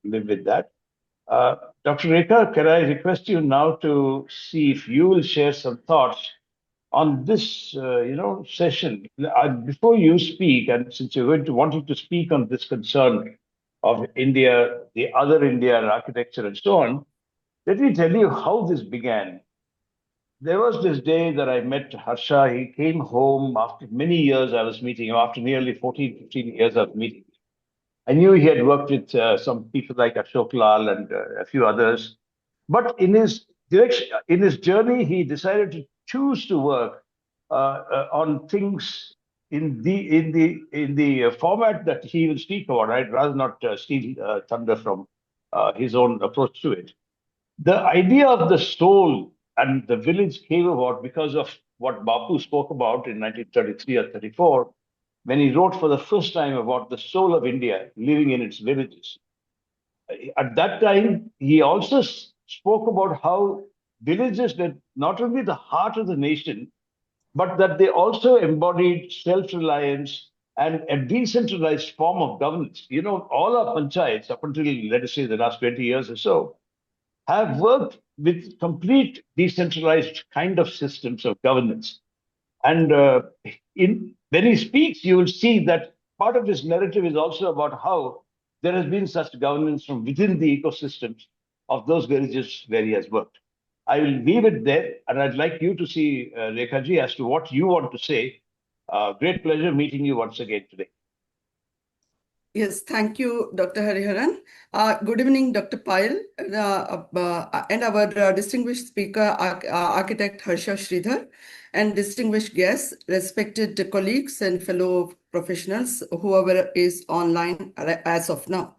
live with that. Dr. Rekha, can I request you now to see if you will share some thoughts on this, session? Before you speak, and since you're going to wanting to speak on this concern of India, the other India and architecture and so on, let me tell you how this began. There was this day that I met Harsha. He came home after many years I was meeting him, after nearly 14, 15 years of meeting him. I knew he had worked with some people like Ashok Lal and a few others. But in his direction, in his journey, he decided to choose to work on things in the format that he will speak about. I'd rather not steal thunder from his own approach to it. The idea of the soul and the village came about because of what Bapu spoke about in 1933 or 34, when he wrote for the first time about the soul of India living in its villages. At that time, he also spoke about how villages were not only the heart of the nation, but that they also embodied self-reliance and a decentralized form of governance. You know, all our panchayats, up until, let us say, the last 20 years or so, have worked with complete decentralized kind of systems of governance. And when he speaks, you will see that part of his narrative is also about how there has been such governance from within the ecosystems of those villages where he has worked. I will leave it there, and I'd like you to see, Rekhaji, as to what you want to say. Great pleasure meeting you once again today. Yes, thank you, Dr. Hariharan. Good evening, Dr. Payal, and our distinguished speaker, Architect Harsha Sridhar, and distinguished guests, respected colleagues and fellow professionals, whoever is online as of now.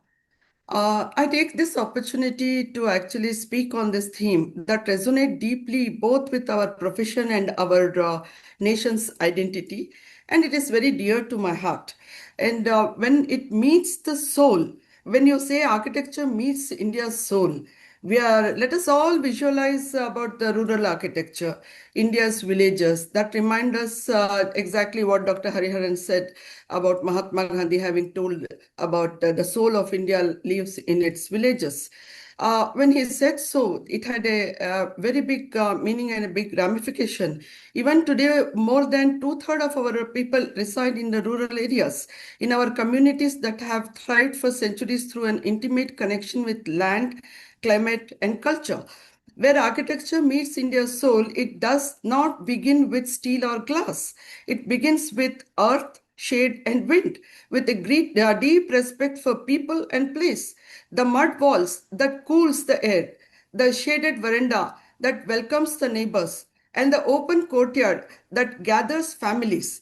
I take this opportunity to actually speak on this theme that resonates deeply both with our profession and our nation's identity, and it is very dear to my heart. And when it meets the soul, when you say architecture meets India's soul, let us all visualize about the rural architecture, India's villages that remind us exactly what Dr. Hariharan said about Mahatma Gandhi having told about the soul of India lives in its villages. When he said so, it had a very big meaning and a big ramification. Even today, more than two-thirds of our people reside in the rural areas, in our communities that have thrived for centuries through an intimate connection with land, climate, and culture. Where architecture meets India's soul, it does not begin with steel or glass. It begins with earth, shade, and wind, with a deep respect for people and place. The mud walls that cools the air, the shaded veranda that welcomes the neighbors, and the open courtyard that gathers families.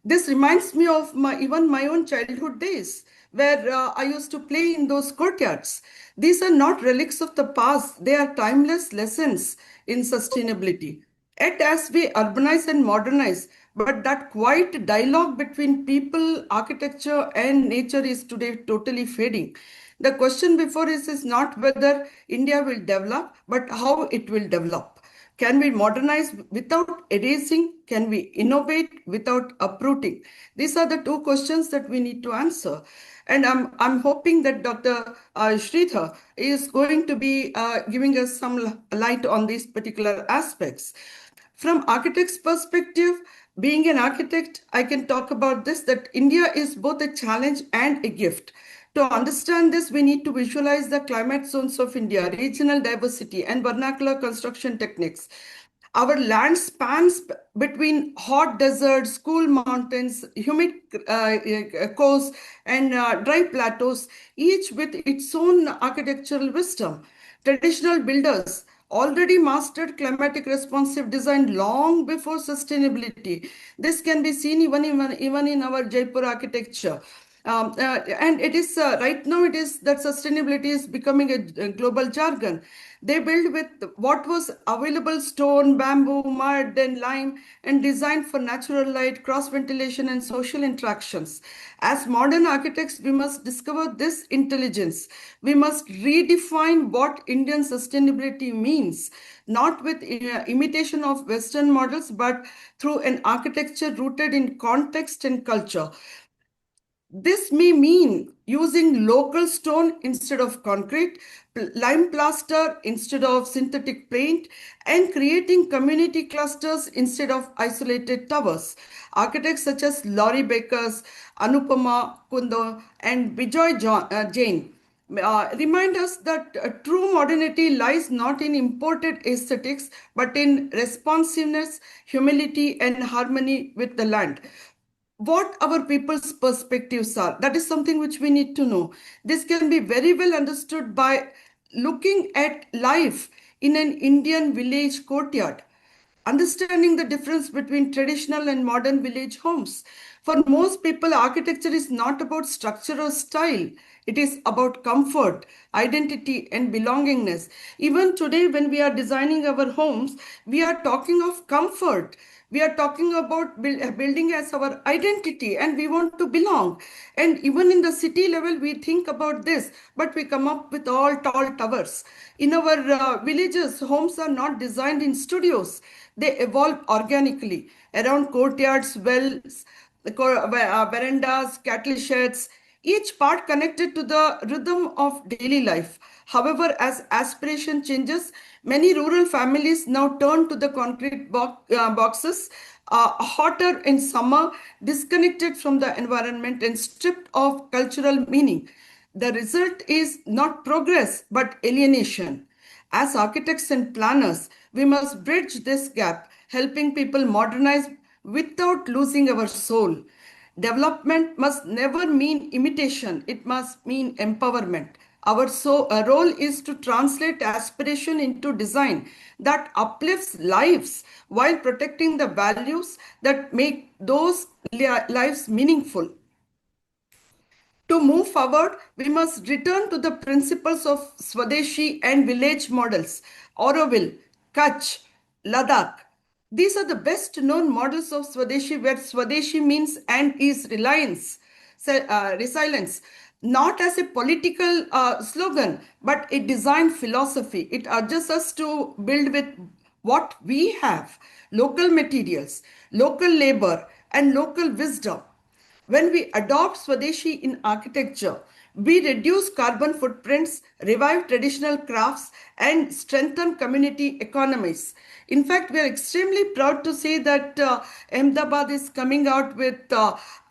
This reminds me of even my own childhood days, where I used to play in those courtyards. These are not relics of the past, they are timeless lessons in sustainability. Yet, as we urbanize and modernize, but that quiet dialogue between people, architecture, and nature is today totally fading. The question before us is not whether India will develop, but how it will develop. Can we modernize without erasing? Can we innovate without uprooting? These are the two questions that we need to answer. And I'm hoping that Dr. Sridhar is going to be giving us some light on these particular aspects. From architect's perspective, being an architect, I can talk about this, that India is both a challenge and a gift. To understand this, we need to visualize the climate zones of India, regional diversity, and vernacular construction techniques. Our land spans between hot deserts, cool mountains, humid coasts, and dry plateaus, each with its own architectural wisdom. Traditional builders already mastered climatic responsive design long before sustainability. This can be seen even in our Jaipur architecture. And it is right now it is that sustainability is becoming a global jargon. They build with what was available: stone, bamboo, mud, and lime, and designed for natural light, cross ventilation, and social interactions. As modern architects, we must discover this intelligence. We must redefine what Indian sustainability means, not with imitation of Western models, but through an architecture rooted in context and culture. This may mean using local stone instead of concrete, lime plaster instead of synthetic paint, and creating community clusters instead of isolated towers. Architects such as Laurie Bakers, Anupama Kundo, and Jain remind us that true modernity lies not in imported aesthetics but in responsiveness, humility, and harmony with the land. What our people's perspectives are, that is something which we need to know. This can be very well understood by looking at life in an Indian village courtyard, understanding the difference between traditional and modern village homes. For most people, architecture is not about structure or style. It is about comfort, identity, and belongingness. Even today, when we are designing our homes, we are talking of comfort. We are talking about building as our identity, and we want to belong. And even in the city level, we think about this, but we come up with all tall towers. In our villages, homes are not designed in studios. They evolve organically around courtyards, wells, verandas, cattle sheds, each part connected to the rhythm of daily life. However, as aspiration changes, many rural families now turn to the concrete boxes, hotter in summer, disconnected from the environment and stripped of cultural meaning. The result is not progress but alienation. As architects and planners, we must bridge this gap, helping people modernize without losing our soul. Development must never mean imitation, it must mean empowerment. Our role is to translate aspiration into design that uplifts lives while protecting the values that make those lives meaningful. To move forward, we must return to the principles of Swadeshi and village models, Auroville, Kutch, Ladakh. These are the best known models of Swadeshi, where Swadeshi means and is resilience, not as a political slogan, but a design philosophy. It urges us to build with what we have: local materials, local labor, and local wisdom. When we adopt Swadeshi in architecture, we reduce carbon footprints, revive traditional crafts, and strengthen community economies. In fact, we are extremely proud to say that Ahmedabad is coming out with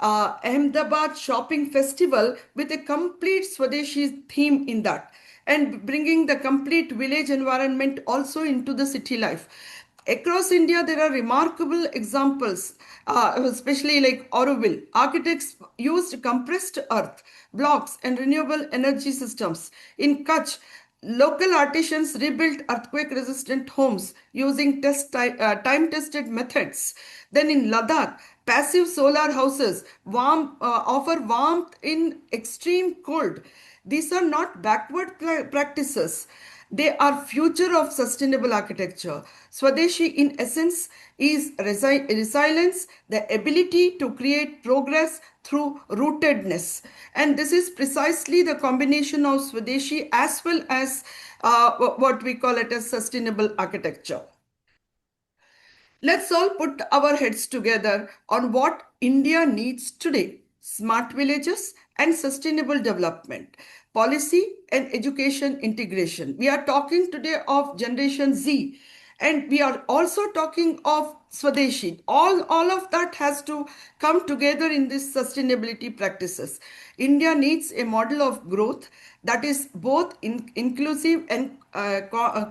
Ahmedabad Shopping Festival with a complete Swadeshi theme in that, and bringing the complete village environment also into the city life. Across India, there are remarkable examples, especially like Auroville. Architects used compressed earth, blocks, and renewable energy systems. In Kutch, local artisans rebuilt earthquake-resistant homes using time-tested methods. Then in Ladakh, passive solar houses offer warmth in extreme cold. These are not backward practices. They are future of sustainable architecture. Swadeshi, in essence, is resilience, the ability to create progress through rootedness. And this is precisely the combination of Swadeshi as well as what we call it as sustainable architecture. Let's all put our heads together on what India needs today: smart villages and sustainable development, policy and education integration. We are talking today of Generation Z, and we are also talking of Swadeshi. All of that has to come together in these sustainability practices. India needs a model of growth that is both inclusive and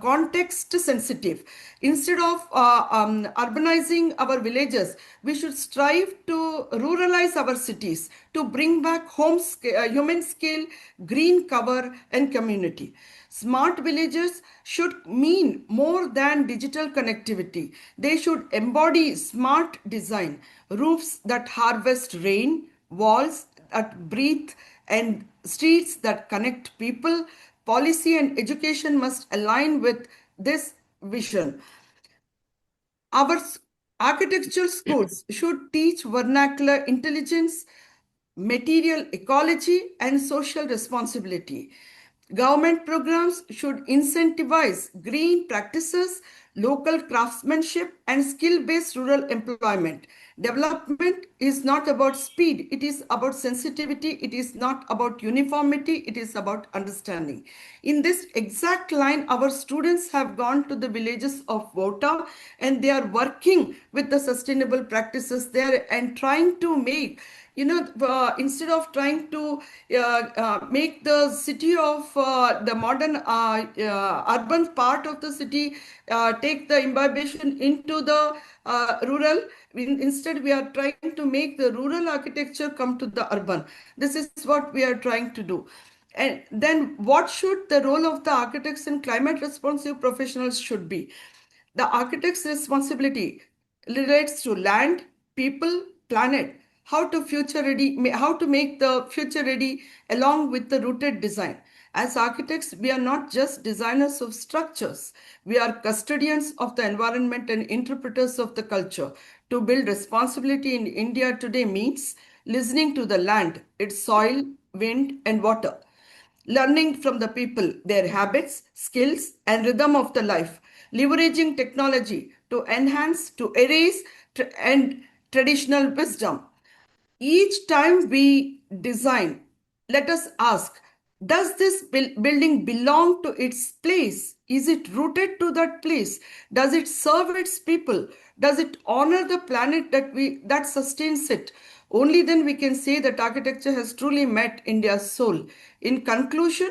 context sensitive. Instead of urbanizing our villages, we should strive to ruralize our cities, to bring back human scale, green cover, and community. Smart villages should mean more than digital connectivity. They should embody smart design, roofs that harvest rain, walls that breathe, and streets that connect people. Policy and education must align with this vision. Our architectural schools should teach vernacular intelligence, material ecology, and social responsibility. Government programs should incentivize green practices, local craftsmanship, and skill-based rural employment. Development is not about speed, it is about sensitivity, it is not about uniformity, it is about understanding. In this exact line, our students have gone to the villages of Vota and they are working with the sustainable practices there and trying to make, instead of trying to make the city of the modern urban part of the city take the imbibation into the rural, instead we are trying to make the rural architecture come to the urban. This is what we are trying to do. And then what should the role of the architects and climate responsive professionals should be? The architect's responsibility relates to land, people, planet, how to make the future ready along with the rooted design. As architects, we are not just designers of structures. We are custodians of the environment and interpreters of the culture. To build responsibility in India today means listening to the land, its soil, wind, and water, learning from the people, their habits, skills, and rhythm of the life, leveraging technology to enhance, to erase, and traditional wisdom. Each time we design, let us ask, does this building belong to its place? Is it rooted to that place? Does it serve its people? Does it honor the planet that sustains it? Only then we can say that architecture has truly met India's soul. In conclusion,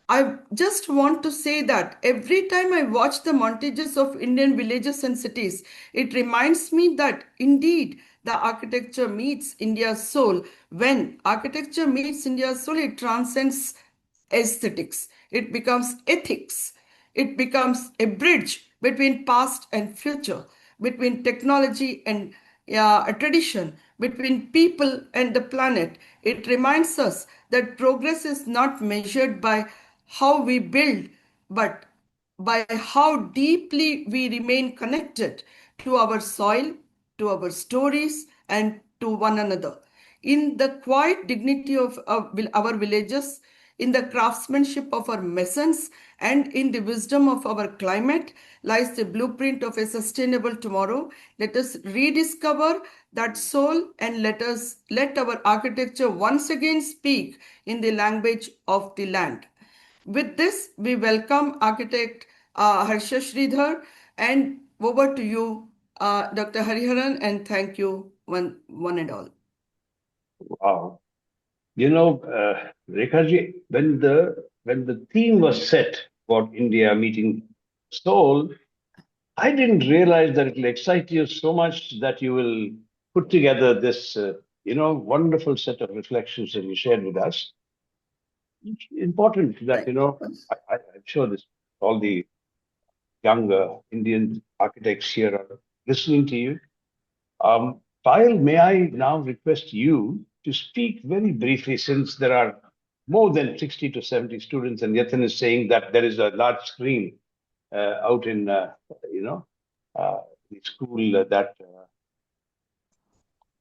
I just want to say that every time I watch the montages of Indian villages and cities, it reminds me that indeed the architecture meets India's soul. When architecture meets India's soul, it transcends aesthetics, it becomes ethics, it becomes a bridge between past and future, between technology and a tradition, between people and the planet. It reminds us that progress is not measured by how we build, but by how deeply we remain connected to our soil, to our stories, and to one another. In the quiet dignity of our villages, in the craftsmanship of our masons, and in the wisdom of our climate lies the blueprint of a sustainable tomorrow. Let us rediscover that soul and let our architecture once again speak in the language of the land. With this, we welcome architect Harsha Sridhar, and over to you, Dr. Hariharan, and thank you one and all. Wow. Rekha ji, when the theme was set about India meeting soul, I didn't realize that it will excite you so much that you will put together this, wonderful set of reflections that you shared with us. It's important that, I'm sure this, all the younger Indian architects here are listening to you. Payal, may I now request you to speak very briefly, since there are more than 60 to 70 students, and Yatin is saying that there is a large screen out in, the school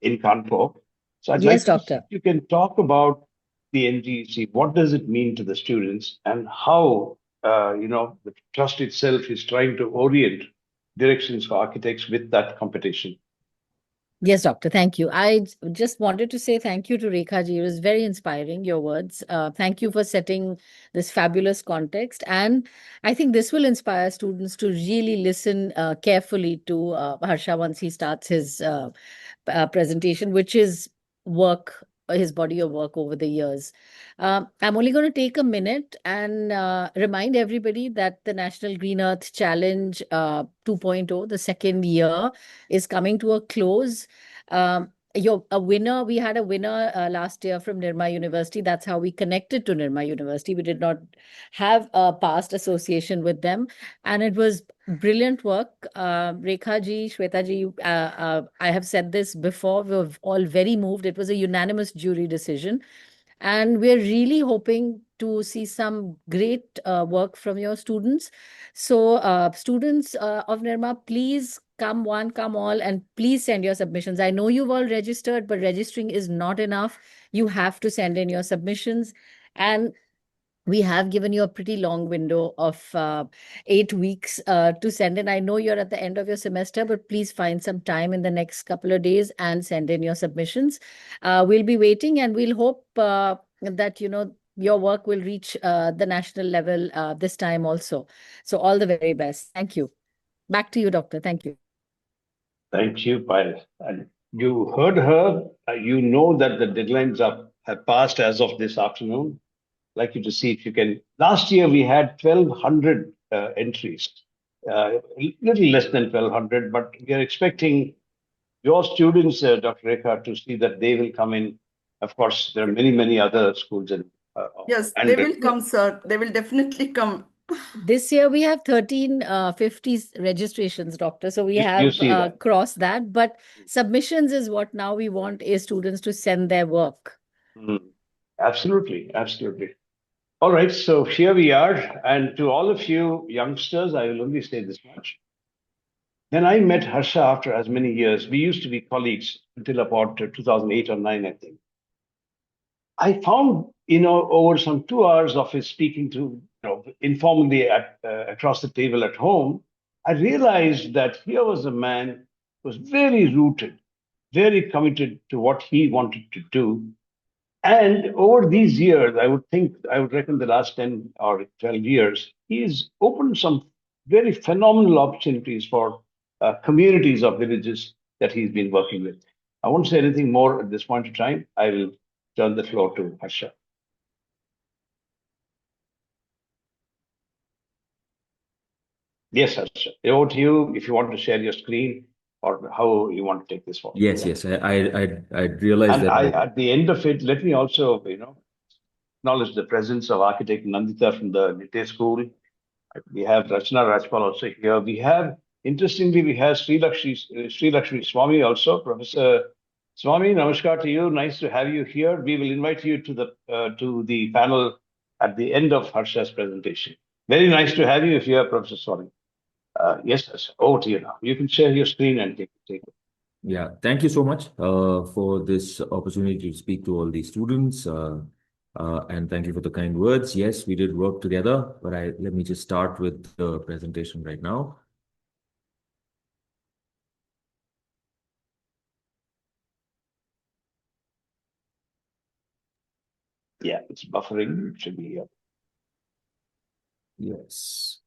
in Kanpur. So I'd Yes, like to, Doctor. if you can talk about the NGC, what does it mean to the students, and how, the trust itself is trying to orient directions for architects with that competition. Yes, Doctor. Thank you. I just wanted to say thank you to Rekha ji. It was very inspiring, your words. Thank you for setting this fabulous context. And I think this will inspire students to really listen carefully to Harsha once he starts his presentation, which is work, his body of work over the years. I'm only going to take a minute and remind everybody that the National Green Earth Challenge 2.0, the second year, is coming to a close. We had a winner last year from Nirma University. That's how we connected to Nirma University. We did not have a past association with them, and it was brilliant work. Rekha ji, Shweta ji, I have said this before, we were all very moved. It was a unanimous jury decision. And we're really hoping to see some great work from your students. So students of Nirma, please come one, come all, and please send your submissions. I know you've all registered, but registering is not enough. You have to send in your submissions. And we have given you a pretty long window of 8 weeks to send in. I know you're at the end of your semester, but please find some time in the next couple of days and send in your submissions. We'll be waiting, and we'll hope that, your work will reach the national level this time also. So all the very best. Thank you. Back to you, Doctor. Thank you. Thank you, Payal. And you heard her. You know that the deadlines have passed as of this afternoon. I'd like you to see if you can. Last year we had 1,200 entries, a little less than 1,200, but we are expecting your students, Dr. Rekha, to see that they will come in. Of course, there are many, many other schools. Yes, they will come, sir. They will definitely come. This year we have 1350 registrations, Doctor. So we You have see that. crossed that. But submissions is what now we want is students to send their work. Absolutely, absolutely. All right, so here we are. And to all of you youngsters, I will only say this much. When I met Harsha after as many years, we used to be colleagues until about 2008 or 9, I think. I found, over some 2 hours of his speaking to, informally across the table at home, I realized that here was a man who was very rooted, very committed to what he wanted to do. And over these years, I would reckon the last 10 or 12 years, he's opened some very phenomenal opportunities for communities of villages that he's been working with. I won't say anything more at this point in time. I will turn the floor to Harsha. Yes, Harsha. Over to you if you want to share your screen or how you want to take this forward. Yes, yes. I realized that. At the end of it, let me also, acknowledge the presence of architect Nandita from the INVITEE school. We have Rachna Rajpal also here. Interestingly, we have Sri Lakshmi Swami also. Professor Swami, namaskar to you. Nice to have you here. We will invite you to the panel at the end of Harsha's presentation. Very nice to have you here, Professor Swami. Yes, Harsha, over to you now. You can share your screen and take it. Yeah, thank you so much for this opportunity to speak to all these students. And thank you for the kind words. Yes, we did work together, but let me just start with the presentation right now. Yeah, it's buffering. It should be here. Yes.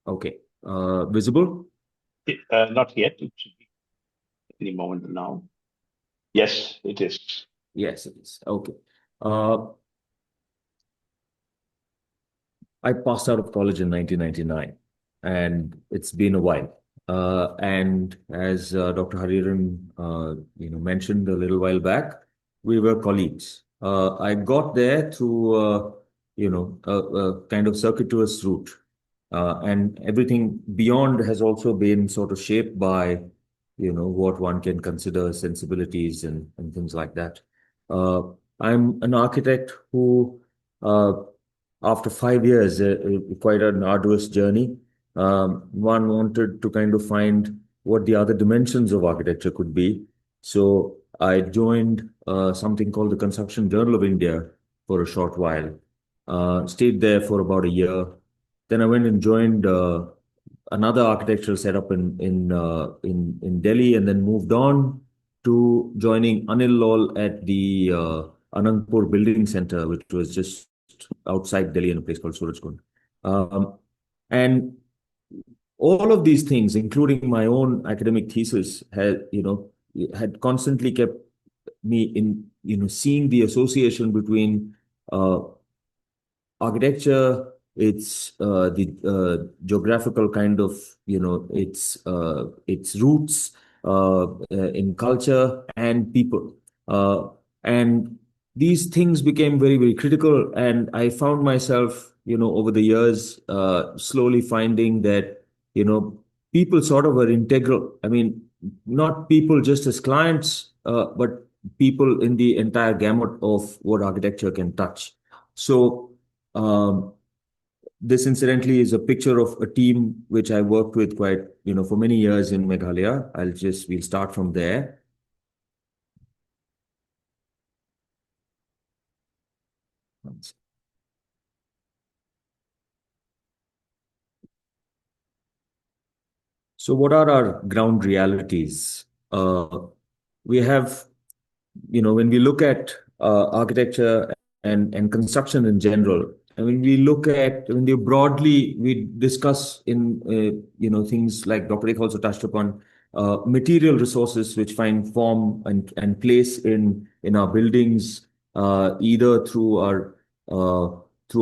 Okay. Visible? Not yet. It should be any moment now. Yes, it is. Yes, it is. Okay. I passed out of college in 1999, and it's been a while. And as Dr. Hariharan, mentioned a little while back, we were colleagues. I got there through, a kind of circuitous route. And everything beyond has also been sort of shaped by, what one can consider sensibilities and things like that. I'm an architect who, after 5 years, quite an arduous journey, one wanted to kind of find what the other dimensions of architecture could be. So I joined something called the Construction Journal of India for a short while, stayed there for about a year. Then I went and joined another architectural setup in Delhi, and then moved on to joining Anil Lal at the Anandpur Building Center, which was just outside Delhi in a place called Surajkund. And all of these things, including my own academic thesis, had constantly kept me in, seeing the association between architecture, its the geographical kind of, its roots in culture and people. And these things became very, very critical. And I found myself, over the years, slowly finding that, people sort of were integral. I mean, not people just as clients, but people in the entire gamut of what architecture can touch. So this incidentally is a picture of a team which I worked with quite, for many years in Meghalaya. We'll start from there. So what are our ground realities? We have, when we look at architecture and construction in general, I mean, when we broadly, we discuss in, things like Dr. Rekha also touched upon, material resources which find form and place in our buildings, either through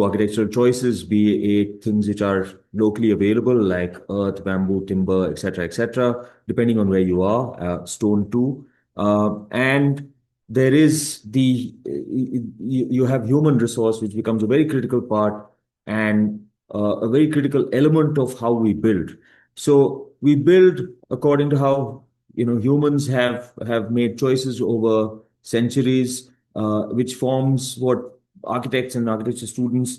architectural choices, be it things which are locally available like earth, bamboo, timber, etc., depending on where you are, stone too. And there is you have human resource, which becomes a very critical part and a very critical element of how we build. So we build according to how humans have made choices over centuries, which forms what architects and architecture students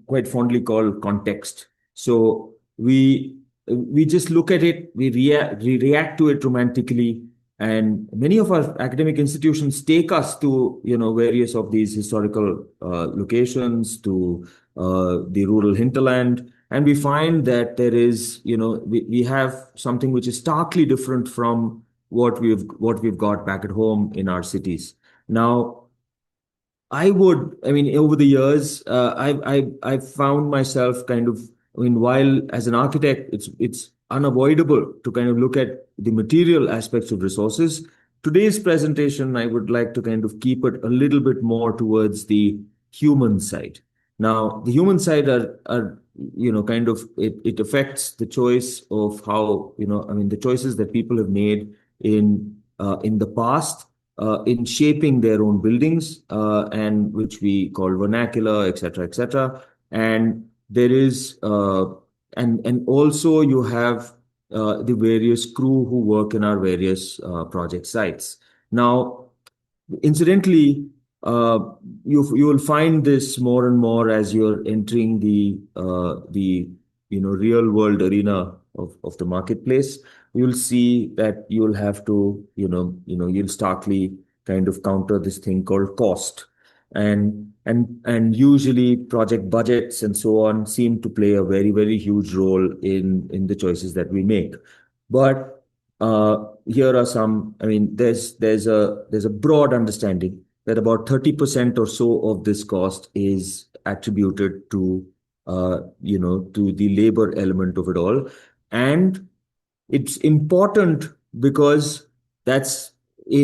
quite fondly call context. So we just look at it, we react to it romantically, and many of our academic institutions take us to various of these historical locations, to the rural hinterland, and we find that there is we have something which is starkly different from what we've got back at home in our cities. Now, I mean, over the years, I've found myself kind of, I mean, while as an architect, it's unavoidable to kind of look at the material aspects of resources. Today's presentation, I would like to kind of keep it a little bit more towards the human side. Now, the human side are kind of, it affects the choice of how, I mean, the choices that people have made in the past, in shaping their own buildings, and which we call vernacular, etc. And there is, and also you have the various crew who work in our various project sites. Now, incidentally, you will find this more and more as you're entering the real world arena of the marketplace. You'll see that you'll have to you'll starkly kind of counter this thing called cost, and usually project budgets and so on seem to play a very huge role in the choices that we make. But here are some. I mean, there's a broad understanding that about 30% or so of this cost is attributed to to the labor element of it all, and it's important because that's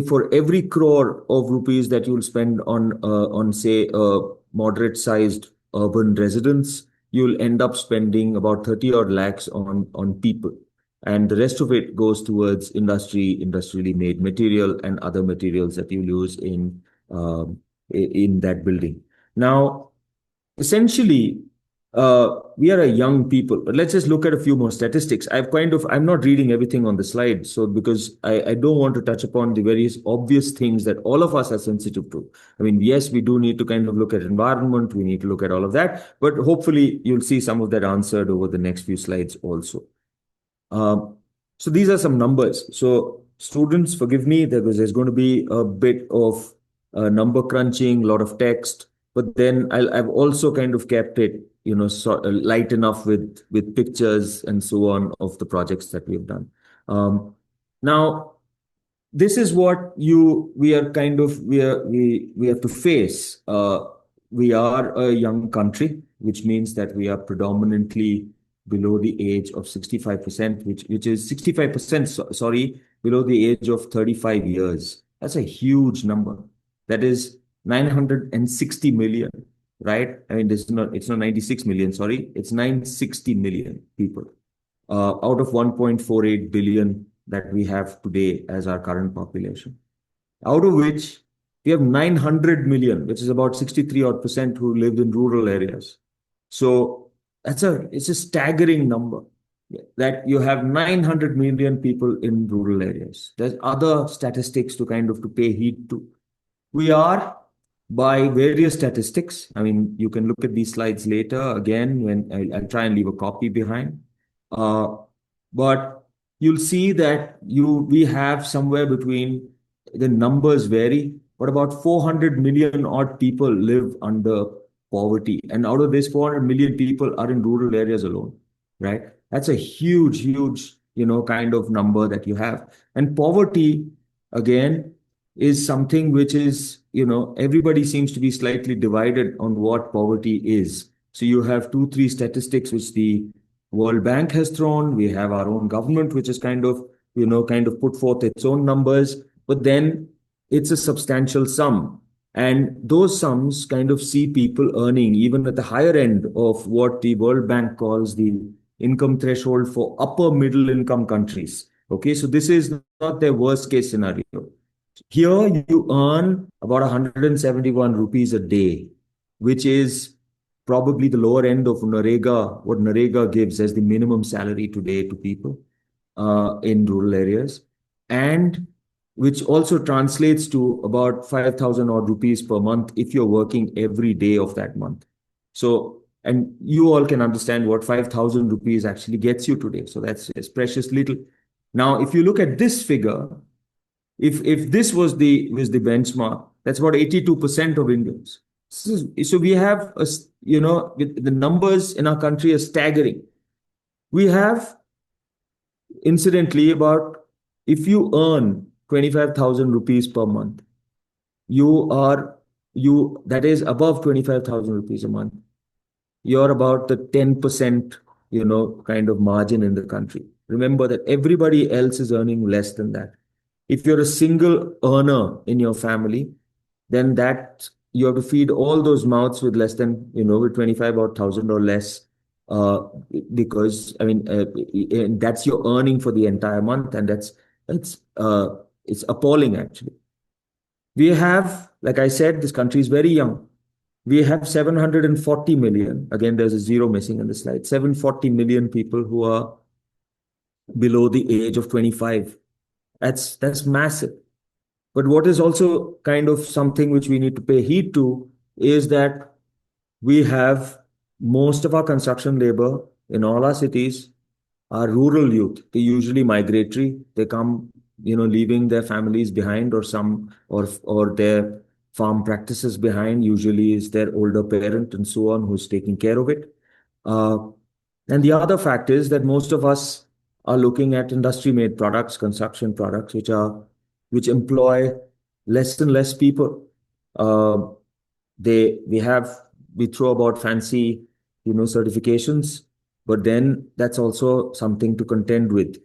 for every crore of rupees that you'll spend on say a moderate sized urban residence, you'll end up spending about 30 odd lakhs on people, and the rest of it goes towards industrially made material and other materials that you use in that building. Now, essentially, we are a young people, but let's just look at a few more statistics. I'm not reading everything on the slide, so because I don't want to touch upon the various obvious things that all of us are sensitive to. I mean, yes, we do need to kind of look at environment, we need to look at all of that, but hopefully you'll see some of that answered over the next few slides also. So these are some numbers. So students, forgive me, there's going to be a bit of number crunching, a lot of text, but then I've also kind of kept it, light enough with pictures and so on of the projects that we've done. Now, this is what we have to face. We are a young country, which means that we are predominantly below the age of 65%, which is 65%, sorry, below the age of 35 years. That's a huge number. That is 960 million, right? I mean, it's not 96 million, sorry. It's 960 million people out of 1.48 billion that we have today as our current population. Out of which we have 900 million, which is about 63 odd percent, who lived in rural areas. So it's a staggering number that you have 900 million people in rural areas. There's other statistics to pay heed to. We are, by various statistics, I mean, you can look at these slides later again when I'll try and leave a copy behind. But you'll see that we have somewhere between, the numbers vary, but about 400 million odd people live under poverty. And out of this, 400 million people are in rural areas alone, right? That's a huge kind of number that you have. And poverty, again, is something which is, everybody seems to be slightly divided on what poverty is. So you have 2, 3 statistics which the World Bank has thrown. We have our own government, which is kind of put forth its own numbers, but then it's a substantial sum. And those sums kind of see people earning even at the higher end of what the World Bank calls the income threshold for upper middle income countries. Okay, so this is not their worst case scenario. Here you earn about 171 rupees a day, which is probably the lower end of Narega, what Narega gives as the minimum salary today to people in rural areas, and which also translates to about 5,000 odd rupees per month if you're working every day of that month. So, and you all can understand what 5,000 rupees actually gets you today. So that's precious little. Now, if you look at this figure, if this was the benchmark, that's about 82% of Indians. So we have, the numbers in our country are staggering. We have, incidentally, if you earn 25,000 rupees per month, that is above 25,000 rupees a month, you're about the 10%, kind of margin in the country. Remember that everybody else is earning less than that. If you're a single earner in your family, then that you have to feed all those mouths with less than, with 25,000 or less, because that's your earning for the entire month, and it's appalling actually. We have, like I said, this country is very young. We have 740 million. Again, there's a zero missing in the slide. 740 million people who are below the age of 25. That's massive. But what is also kind of something which we need to pay heed to is that we have most of our construction labor in all our cities are rural youth. They're usually migratory. They come, leaving their families behind, or their farm practices behind. Usually is their older parent and so on who's taking care of it. And the other fact is that most of us are looking at industry-made products, construction products, which employ less and less people. We throw about fancy, certifications, but then that's also something to contend with.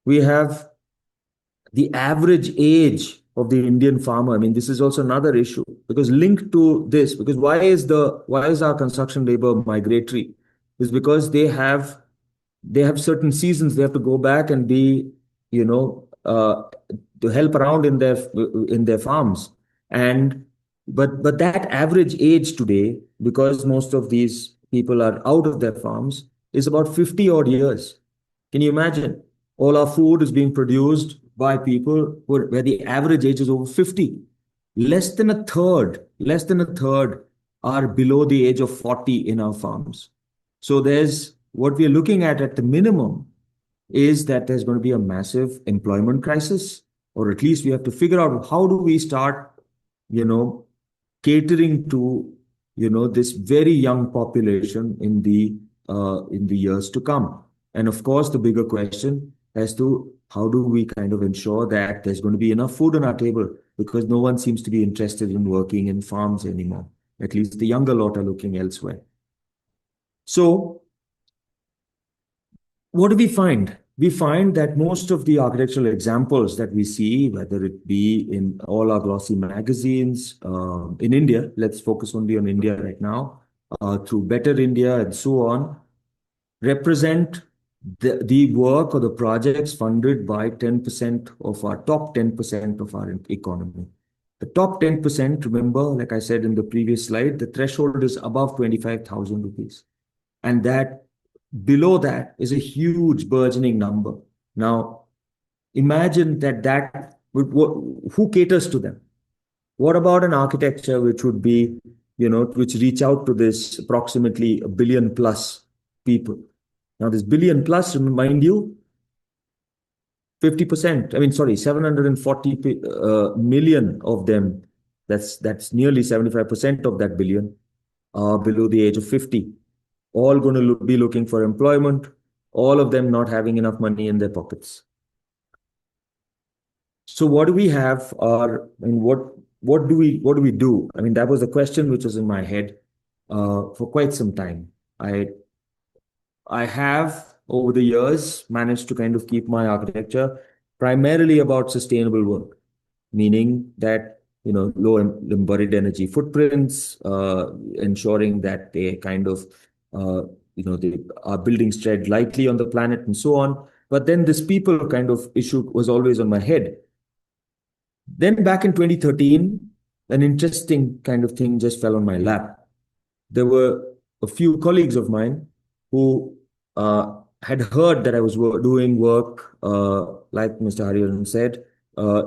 We have the average age of the Indian farmer. This is also another issue, because linked to this, because why is our construction labor migratory? Is because they have certain seasons they have to go back and be, to help around in their farms. But that average age today, because most of these people are out of their farms, is about 50 odd years. Can you imagine? All our food is being produced by people where the average age is over 50. Less than a third are below the age of 40 in our farms. So what we're looking at the minimum is that there's going to be a massive employment crisis, or at least we have to figure out how do we start, catering to, this very young population in the years to come. And of course, the bigger question as to how do we kind of ensure that there's going to be enough food on our table, because no one seems to be interested in working in farms anymore. At least the younger lot are looking elsewhere. So what do we find? We find that most of the architectural examples that we see, whether it be in all our glossy magazines, in India, let's focus only on India right now, through Better India and so on, represent the work or the projects funded by 10% of our top 10% of our economy. The top 10%, remember, like I said in the previous slide, the threshold is above 25,000 rupees. And that below that is a huge burgeoning number. Now, imagine who caters to them? What about an architecture which would be, which reach out to this approximately 1 billion plus people? Now, this billion plus, remind you, 50%, 740 million of them, that's nearly 75% of that billion, are below the age of 50. All going to be looking for employment, all of them not having enough money in their pockets. So what do we have, or and what do we do? I mean, that was the question which was in my head for quite some time. I have over the years managed to kind of keep my architecture primarily about sustainable work, meaning that low embodied energy footprints, ensuring that they kind of they are buildings tread lightly on the planet and so on. But then this people kind of issue was always on my head. Then back in 2013, an interesting kind of thing just fell on my lap. There were a few colleagues of mine who had heard that I was doing work, like Mr. Hariharan said,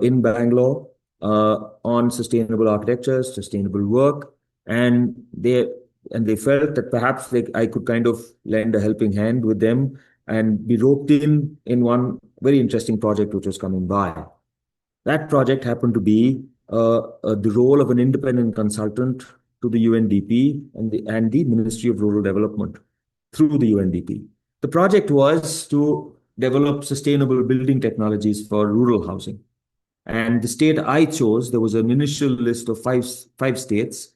in Bangalore on sustainable architecture, sustainable work, and they felt that perhaps I could kind of lend a helping hand with them and be roped in one very interesting project which was coming by. That project happened to be the role of an independent consultant to the UNDP and the Ministry of Rural Development through the UNDP. The project was to develop sustainable building technologies for rural housing. And the state I chose, there was an initial list of five states.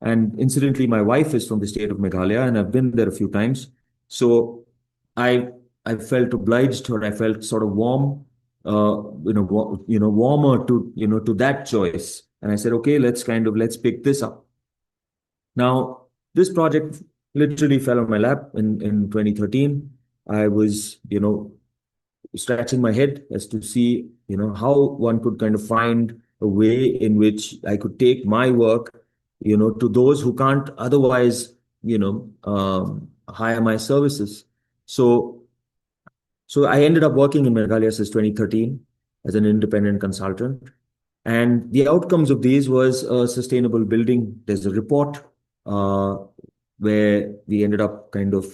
And incidentally, my wife is from the state of Meghalaya, and I've been there a few times. So I felt obliged, or I felt sort of warm, warmer to that choice. And I said, okay, let's pick this up. Now, this project literally fell on my lap in 2013. I was, scratching my head as to see, how one could kind of find a way in which I could take my work, to those who can't otherwise, hire my services. So I ended up working in Meghalaya since 2013 as an independent consultant. And the outcomes of these was a sustainable building. There's a report where we ended up kind of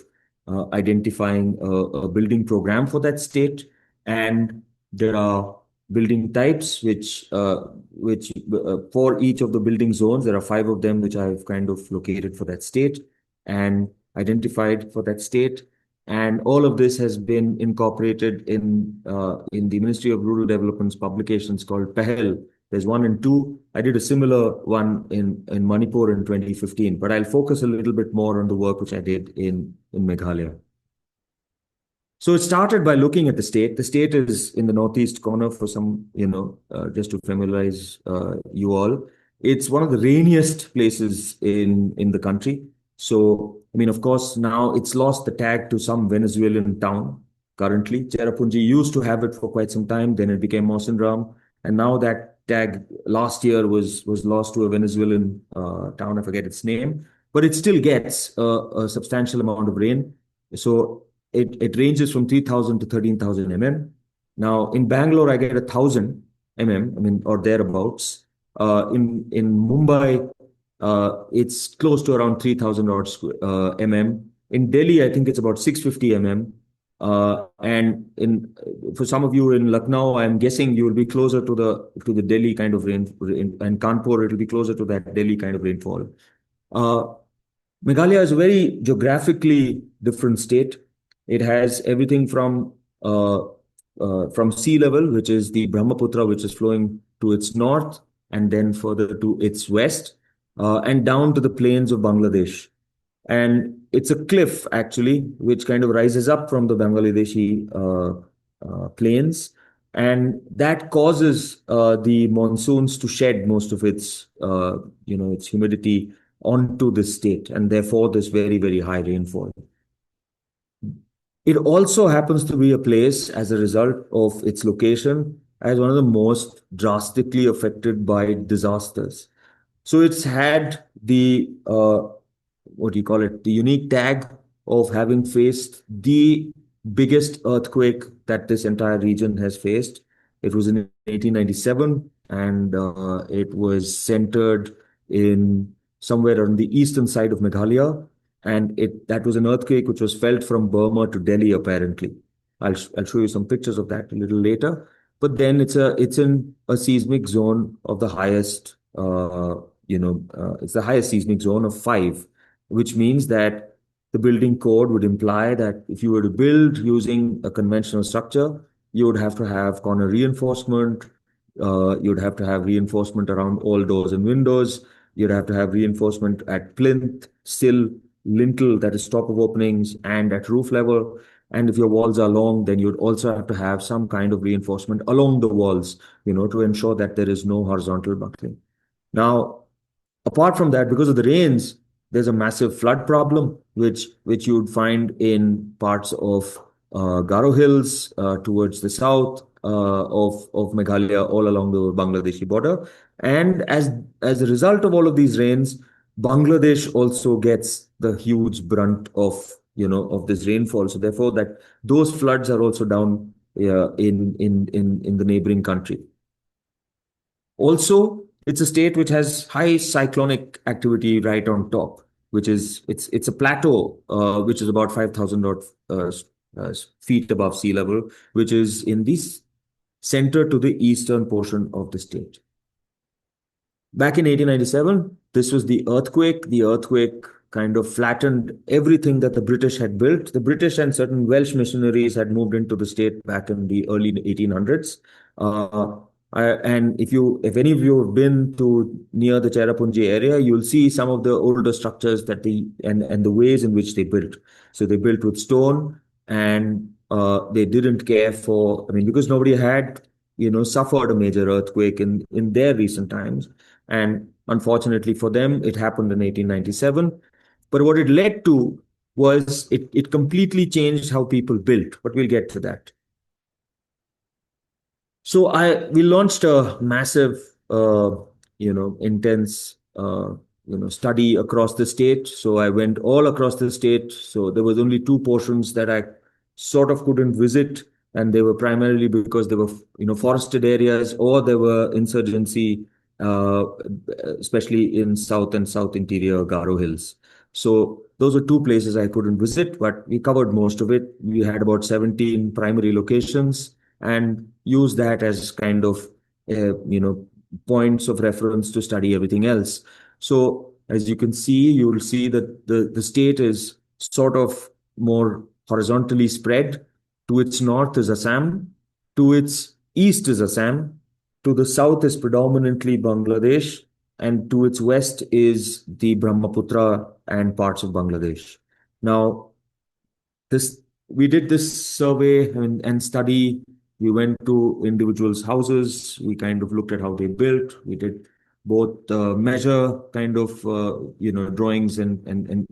identifying a building program for that state. And there are building types which for each of the building zones, there are 5 of them which I've kind of located for that state and identified for that state. And all of this has been incorporated in the Ministry of Rural Development's publications called PEHEL. There's 1 and 2. I did a similar one in Manipur in 2015, but I'll focus a little bit more on the work which I did in Meghalaya. So it started by looking at the state. The state is in the northeast corner for some, just to familiarize you all. It's one of the rainiest places in the country. So, I mean, of course, now it's lost the tag to some Venezuelan town currently. Cherrapunji used to have it for quite some time. Then it became Mawsynram. And now that tag last year was lost to a Venezuelan town. I forget its name. But it still gets a substantial amount of rain. So it ranges from 3,000 to 13,000 mm. Now, in Bangalore, I get 1,000 mm, I mean, or thereabouts. In Mumbai, it's close to around 3,000 odd mm. In Delhi, I think it's about 650 mm. And for some of you in Lucknow, I'm guessing you will be closer to the Delhi kind of rain, and Kanpur, it will be closer to that Delhi kind of rainfall. Meghalaya is a very geographically different state. It has everything from sea level, which is the Brahmaputra, which is flowing to its north, and then further to its west, and down to the plains of Bangladesh. And it's a cliff, actually, which kind of rises up from the Bangladeshi plains. And that causes the monsoons to shed most of its, its humidity onto the state, and therefore this very, very high rainfall. It also happens to be a place, as a result of its location, as one of the most drastically affected by disasters. So it's had the, the unique tag of having faced the biggest earthquake that this entire region has faced. It was in 1897, and it was centered in somewhere on the eastern side of Meghalaya. And that was an earthquake which was felt from Burma to Delhi, apparently. I'll show you some pictures of that a little later. But then it's in a seismic zone of the highest, it's the highest seismic zone of 5, which means that the building code would imply that if you were to build using a conventional structure, you would have to have corner reinforcement, you'd have to have reinforcement around all doors and windows, you'd have to have reinforcement at plinth, sill, lintel, that is top of openings, and at roof level. And if your walls are long, then you'd also have to have some kind of reinforcement along the walls, to ensure that there is no horizontal buckling. Now, apart from that, because of the rains, there's a massive flood problem, which you would find in parts of Garo Hills towards the south of Meghalaya, all along the Bangladeshi border. And as a result of all of these rains, Bangladesh also gets the huge brunt of this rainfall. So therefore, that those floods are also down in the neighboring country. Also, it's a state which has high cyclonic activity right on top, which is it's a plateau which is about 5,000 feet above sea level, which is in this center to the eastern portion of the state. Back in 1897, this was the earthquake. The earthquake kind of flattened everything that the British had built. The British and certain Welsh missionaries had moved into the state back in the early 1800s. And if any of you have been to near the Cherrapunji area, you'll see some of the older structures that and the ways in which they built. So they built with stone, and they didn't care for, because nobody had, suffered a major earthquake in their recent times. And unfortunately for them, it happened in 1897. But what it led to was it completely changed how people built. But we'll get to that. So we launched a massive, intense, study across the state. So I went all across the state. So there was only two portions that I sort of couldn't visit, and they were primarily because they were, forested areas, or there were insurgency, especially in south and south interior Garo Hills. So those are two places I couldn't visit, but we covered most of it. We had about 17 primary locations, and use that as kind of, points of reference to study everything else. So as you can see, you will see that the state is sort of more horizontally spread. To its north is Assam, to its east is Assam, to the south is predominantly Bangladesh, and to its west is the Brahmaputra and parts of Bangladesh. Now, we did this survey and study. We went to individuals' houses. We kind of looked at how they built. We did both measure kind of, drawings and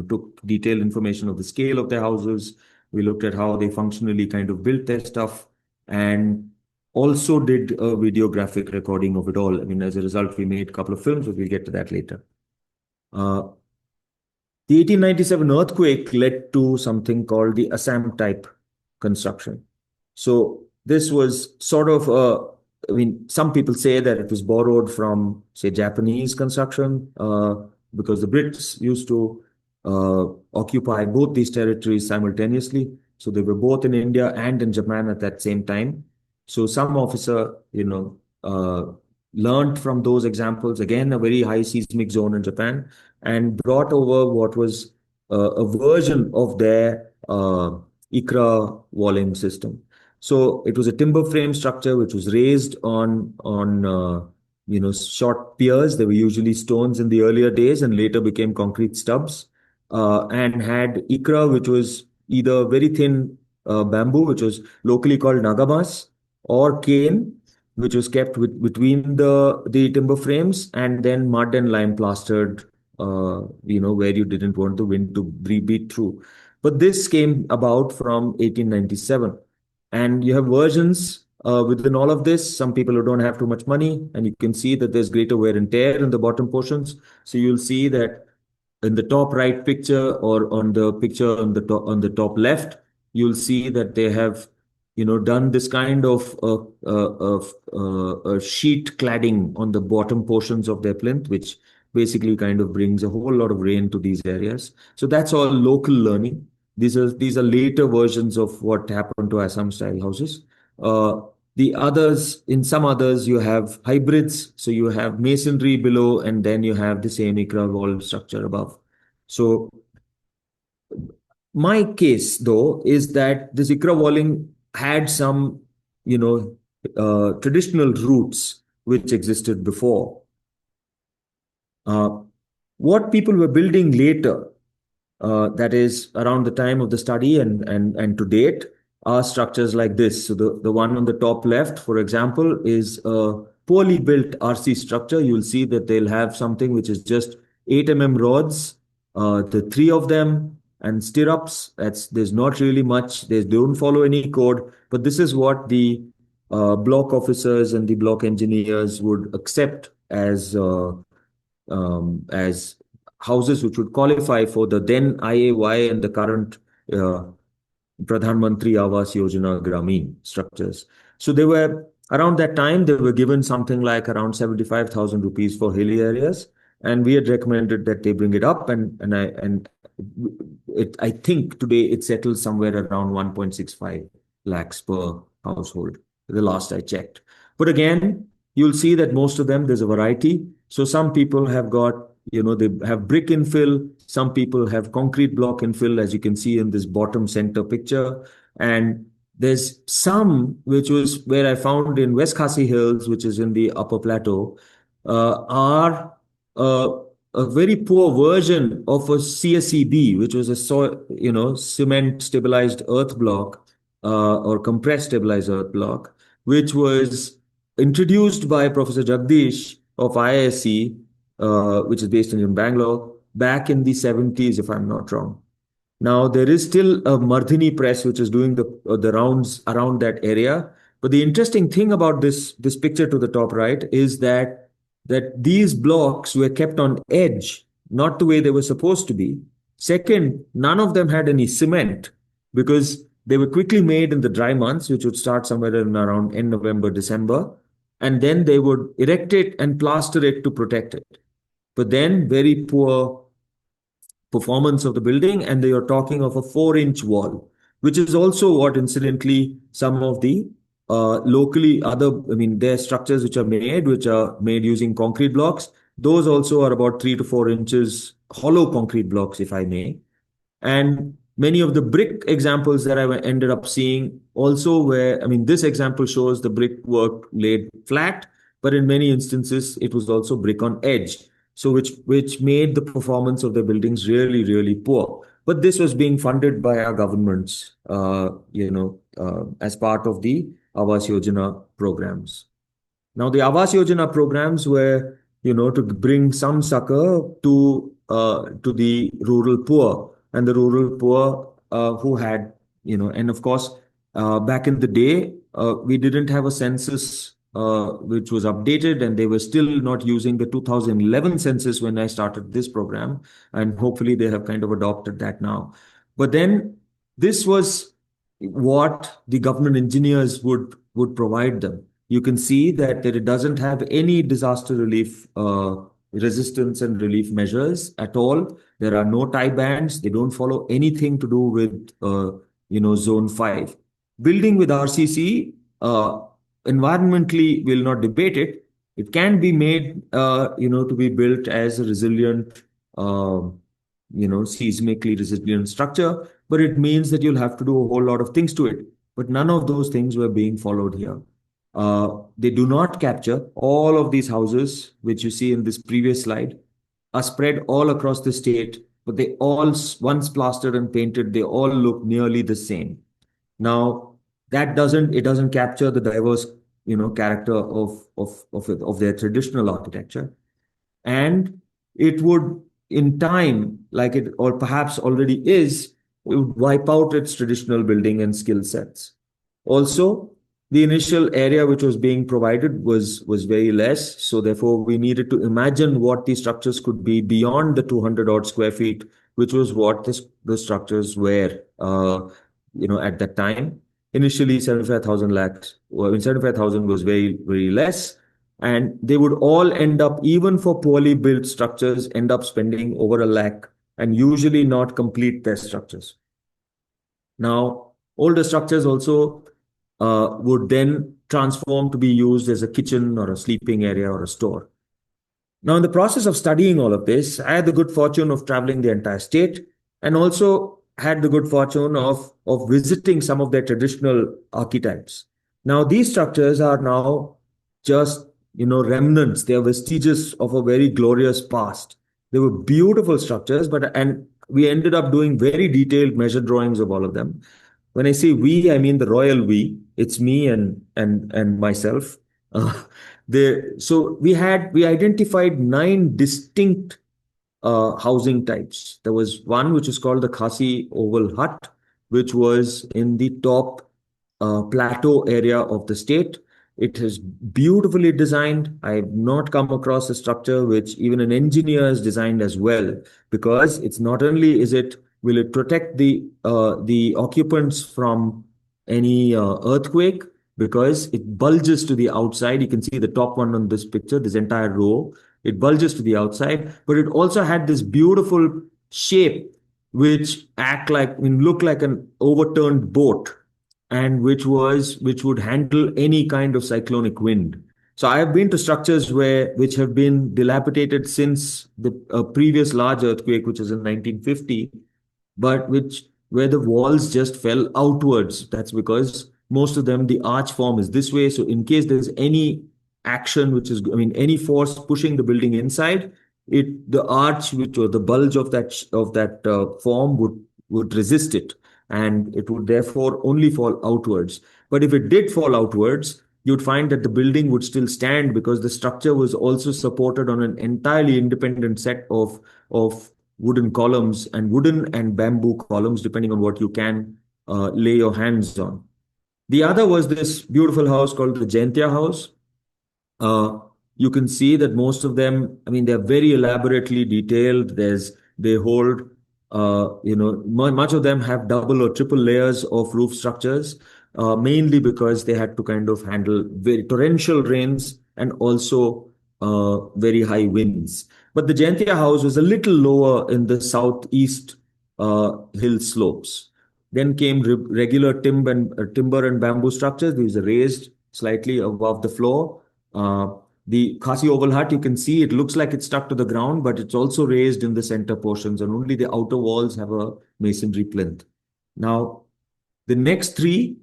took detailed information of the scale of their houses. We looked at how they functionally kind of built their stuff, and also did a videographic recording of it all. As a result, we made a couple of films, but we'll get to that later. The 1897 earthquake led to something called the Assam type construction. So this was sort of some people say that it was borrowed from, say, Japanese construction, because the Brits used to occupy both these territories simultaneously. So they were both in India and in Japan at that same time. So some officer, learned from those examples, again, a very high seismic zone in Japan, and brought over what was a version of their ICRA walling system. So it was a timber frame structure which was raised on short piers. They were usually stones in the earlier days and later became concrete stubs, and had ICRA, which was either very thin bamboo, which was locally called nagamas, or cane, which was kept between the timber frames, and then mud and lime plastered, where you didn't want the wind to beat through. But this came about from 1897. And you have versions within all of this. Some people who don't have too much money, and you can see that there's greater wear and tear in the bottom portions. So you'll see that in the top right picture, or on the picture on the top left, you'll see that they have done this kind of sheet cladding on the bottom portions of their plinth, which basically kind of brings a whole lot of rain to these areas. So that's all local learning. These are later versions of what happened to Assam style houses. In some others, you have hybrids. So you have masonry below, and then you have the same ICRA wall structure above. So My case, though, is that this ICRA walling had some, traditional roots which existed before. What people were building later, that is around the time of the study and to date, are structures like this. So the one on the top left, for example, is a poorly built RC structure. You'll see that they'll have something which is just 8 rods, the three of them, and stirrups. There's not really much. They don't follow any code, but this is what the block officers and the block engineers would accept as houses which would qualify for the then IAY and the current Pradhan Mantri Awas Yojana Gramin structures. So they were, around that time, they were given something like around 75,000 rupees for hilly areas. And we had recommended that they bring it up. I think today it settles somewhere around 1.65 lakhs per household, the last I checked. But again, you'll see that most of them, there's a variety. So some people have got, they have brick infill. Some people have concrete block infill, as you can see in this bottom center picture. And there's some, which was where I found in West Khasi Hills, which is in the upper plateau, are a very poor version of a CSEB, which was a cement stabilized earth block or compressed stabilized earth block, which was introduced by Professor Jagdish of IISc, which is based in Bangalore, back in the 70s, if I'm not wrong. Now, there is still a Mardhini press which is doing the rounds around that area. But the interesting thing about this picture to the top right is that these blocks were kept on edge, not the way they were supposed to be. Second, none of them had any cement because they were quickly made in the dry months, which would start somewhere in around end November, December. And then they would erect it and plaster it to protect it. But then very poor performance of the building, and they are talking of a 4-inch wall, which is also what, incidentally, some of the there are structures which are made using concrete blocks. Those also are about 3 to 4 inches hollow concrete blocks, if I may. And many of the brick examples that I ended up seeing also this example shows the brickwork laid flat, but in many instances, it was also brick on edge. So which made the performance of the buildings really, really poor. But this was being funded by our governments, as part of the Awas Yojana programs. Now, the Awas Yojana programs were, to bring some succor to the rural poor, and the rural poor who had, and of course, back in the day, we didn't have a census which was updated, and they were still not using the 2011 census when I started this program, and hopefully they have kind of adopted that now. But then this was what the government engineers would provide them. You can see that it doesn't have any disaster relief resistance and relief measures at all. There are no tie bands. They don't follow anything to do with zone 5. Building with RCC, environmentally, we'll not debate it. It can be made, to be built as a resilient, seismically resilient structure, but it means that you'll have to do a whole lot of things to it. But none of those things were being followed here. They do not capture all of these houses, which you see in this previous slide, are spread all across the state, but they all, once plastered and painted, they all look nearly the same. Now, it doesn't capture the diverse, character of their traditional architecture. And it would, in time, like it, or perhaps already is, it would wipe out its traditional building and skill sets. Also, the initial area which was being provided was very less. So therefore, we needed to imagine what these structures could be beyond the 200 odd square feet, which was what the structures were, at that time. Initially, 75,000 lakhs. 75,000 was very, very less. And they would all end up, even for poorly built structures, end up spending over 1 lakh and usually not complete their structures. Now, older structures also would then transform to be used as a kitchen or a sleeping area or a store. Now, in the process of studying all of this, I had the good fortune of traveling the entire state and also had the good fortune of visiting some of their traditional archetypes. Now, these structures are now just, remnants. They are vestiges of a very glorious past. They were beautiful structures, and we ended up doing very detailed measure drawings of all of them. When I say we, I mean the royal we. It's me and myself. Uh, so we identified 9 distinct housing types. There was one which is called the Khasi Oval Hut, which was in the top plateau area of the state. It is beautifully designed. I have not come across a structure which even an engineer has designed as well, because it's not only will it protect the occupants from any earthquake, because it bulges to the outside. You can see the top one on this picture, this entire row. It bulges to the outside, but it also had this beautiful shape which look like an overturned boat, and which would handle any kind of cyclonic wind. So I have been to structures which have been dilapidated since the previous large earthquake, which was in 1950, but where the walls just fell outwards. That's because most of them, the arch form is this way. So in case there's any action, any force pushing the building inside, the arch, or the bulge of that form would resist it, and it would therefore only fall outwards. But if it did fall outwards, you'd find that the building would still stand, because the structure was also supported on an entirely independent set of wooden columns, and wooden and bamboo columns, depending on what you can lay your hands on. The other was this beautiful house called the Jaintia house. You can see that most of them, they're very elaborately detailed. They hold, much of them have double or triple layers of roof structures, mainly because they had to kind of handle very torrential rains and also very high winds. But the Jaintia house was a little lower in the southeast hill slopes. Then came regular timber and bamboo structures. These are raised slightly above the floor. The Khasi Oval Hut, you can see it looks like it's stuck to the ground, but it's also raised in the center portions, and only the outer walls have a masonry plinth. Now, the next 3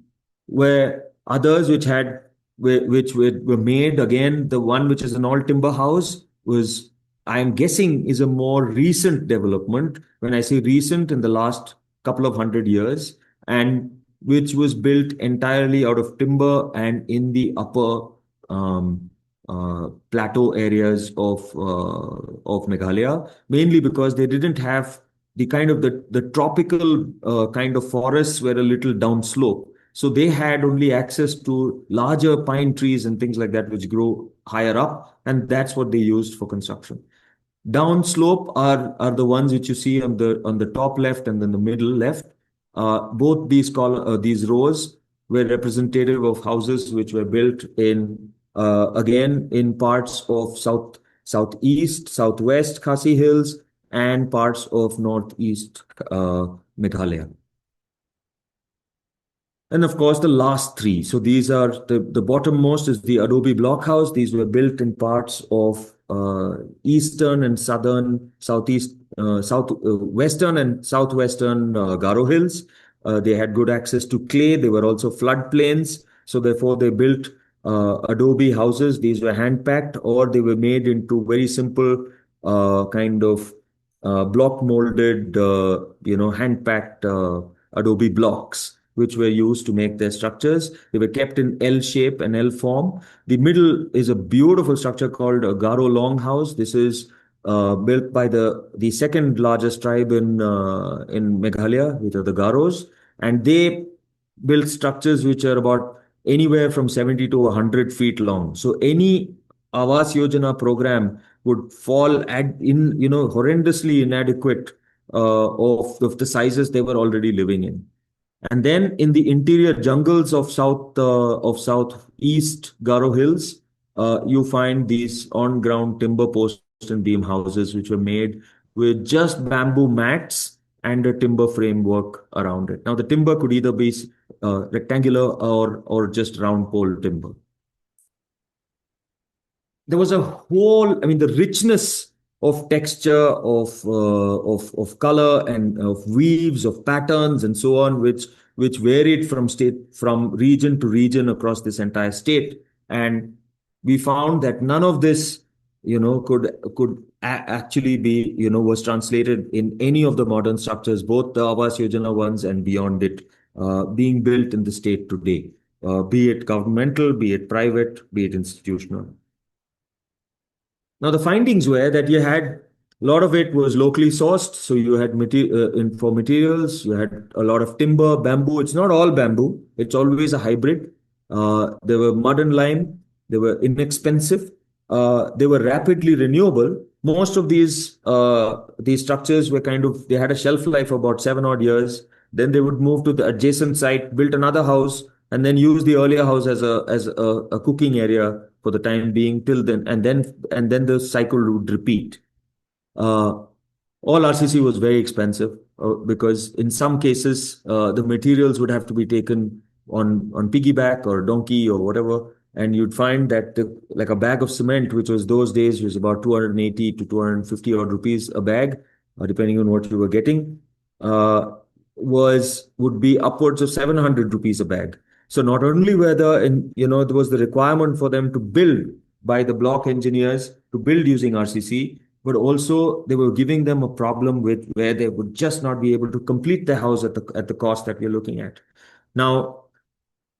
were others which were made. Again, the one which is an all timber house was, I am guessing, is a more recent development. When I say recent, in the last couple of 100 years, and which was built entirely out of timber and in the upper plateau areas of Meghalaya, mainly because they didn't have the tropical kind of forests were a little downslope. So they had only access to larger pine trees and things like that, which grow higher up, and that's what they used for construction. Downslope are the ones which you see on the top left and then the middle left. Both these rows were representative of houses which were built in again in parts of southeast, southwest Khasi Hills and parts of northeast Meghalaya. And of course, the last 3. So these are the bottommost is the adobe block house. These were built in parts of eastern and southern, western and southwestern Garo Hills. They had good access to clay. They were also floodplains. So therefore, they built adobe houses. These were hand packed, or they were made into very simple kind of block molded, hand packed adobe blocks, which were used to make their structures. They were kept in L shape and L form. The middle is a beautiful structure called a Garo Longhouse. This is built by the second largest tribe in Meghalaya, which are the Garos. And they built structures which are about anywhere from 70 to 100 feet long. So any Awas Yojana program would fall horrendously inadequate of the sizes they were already living in. And then in the interior jungles of southeast Garo Hills, you find these on-ground timber post and beam houses, which were made with just bamboo mats and a timber framework around it. Now, the timber could either be rectangular or just round pole timber. There was the richness of texture, of color, and of weaves, of patterns, and so on, which varied from region to region across this entire state. And we found that none of this, could actually be, was translated in any of the modern structures, both the Awas Yojana ones and beyond it, being built in the state today, be it governmental, be it private, be it institutional. Now, the findings were that you had a lot of it was locally sourced. So you had for materials, you had a lot of timber, bamboo. It's not all bamboo. It's always a hybrid. They were mud and lime. They were inexpensive. They were rapidly renewable. Most of these structures were they had a shelf life of about 7 odd years. Then they would move to the adjacent site, build another house, and then use the earlier house as a cooking area for the time being till then, and then the cycle would repeat. All RCC was very expensive because in some cases the materials would have to be taken on piggyback or donkey or whatever, and you'd find that like a bag of cement, which was those days was about 280 to 250 odd rupees a bag, depending on what you were getting, would be upwards of 700 rupees a bag. So not only were there was the requirement for them to build by the block engineers to build using RCC, but also they were giving them a problem with where they would just not be able to complete the house at the cost that we're looking at. Now,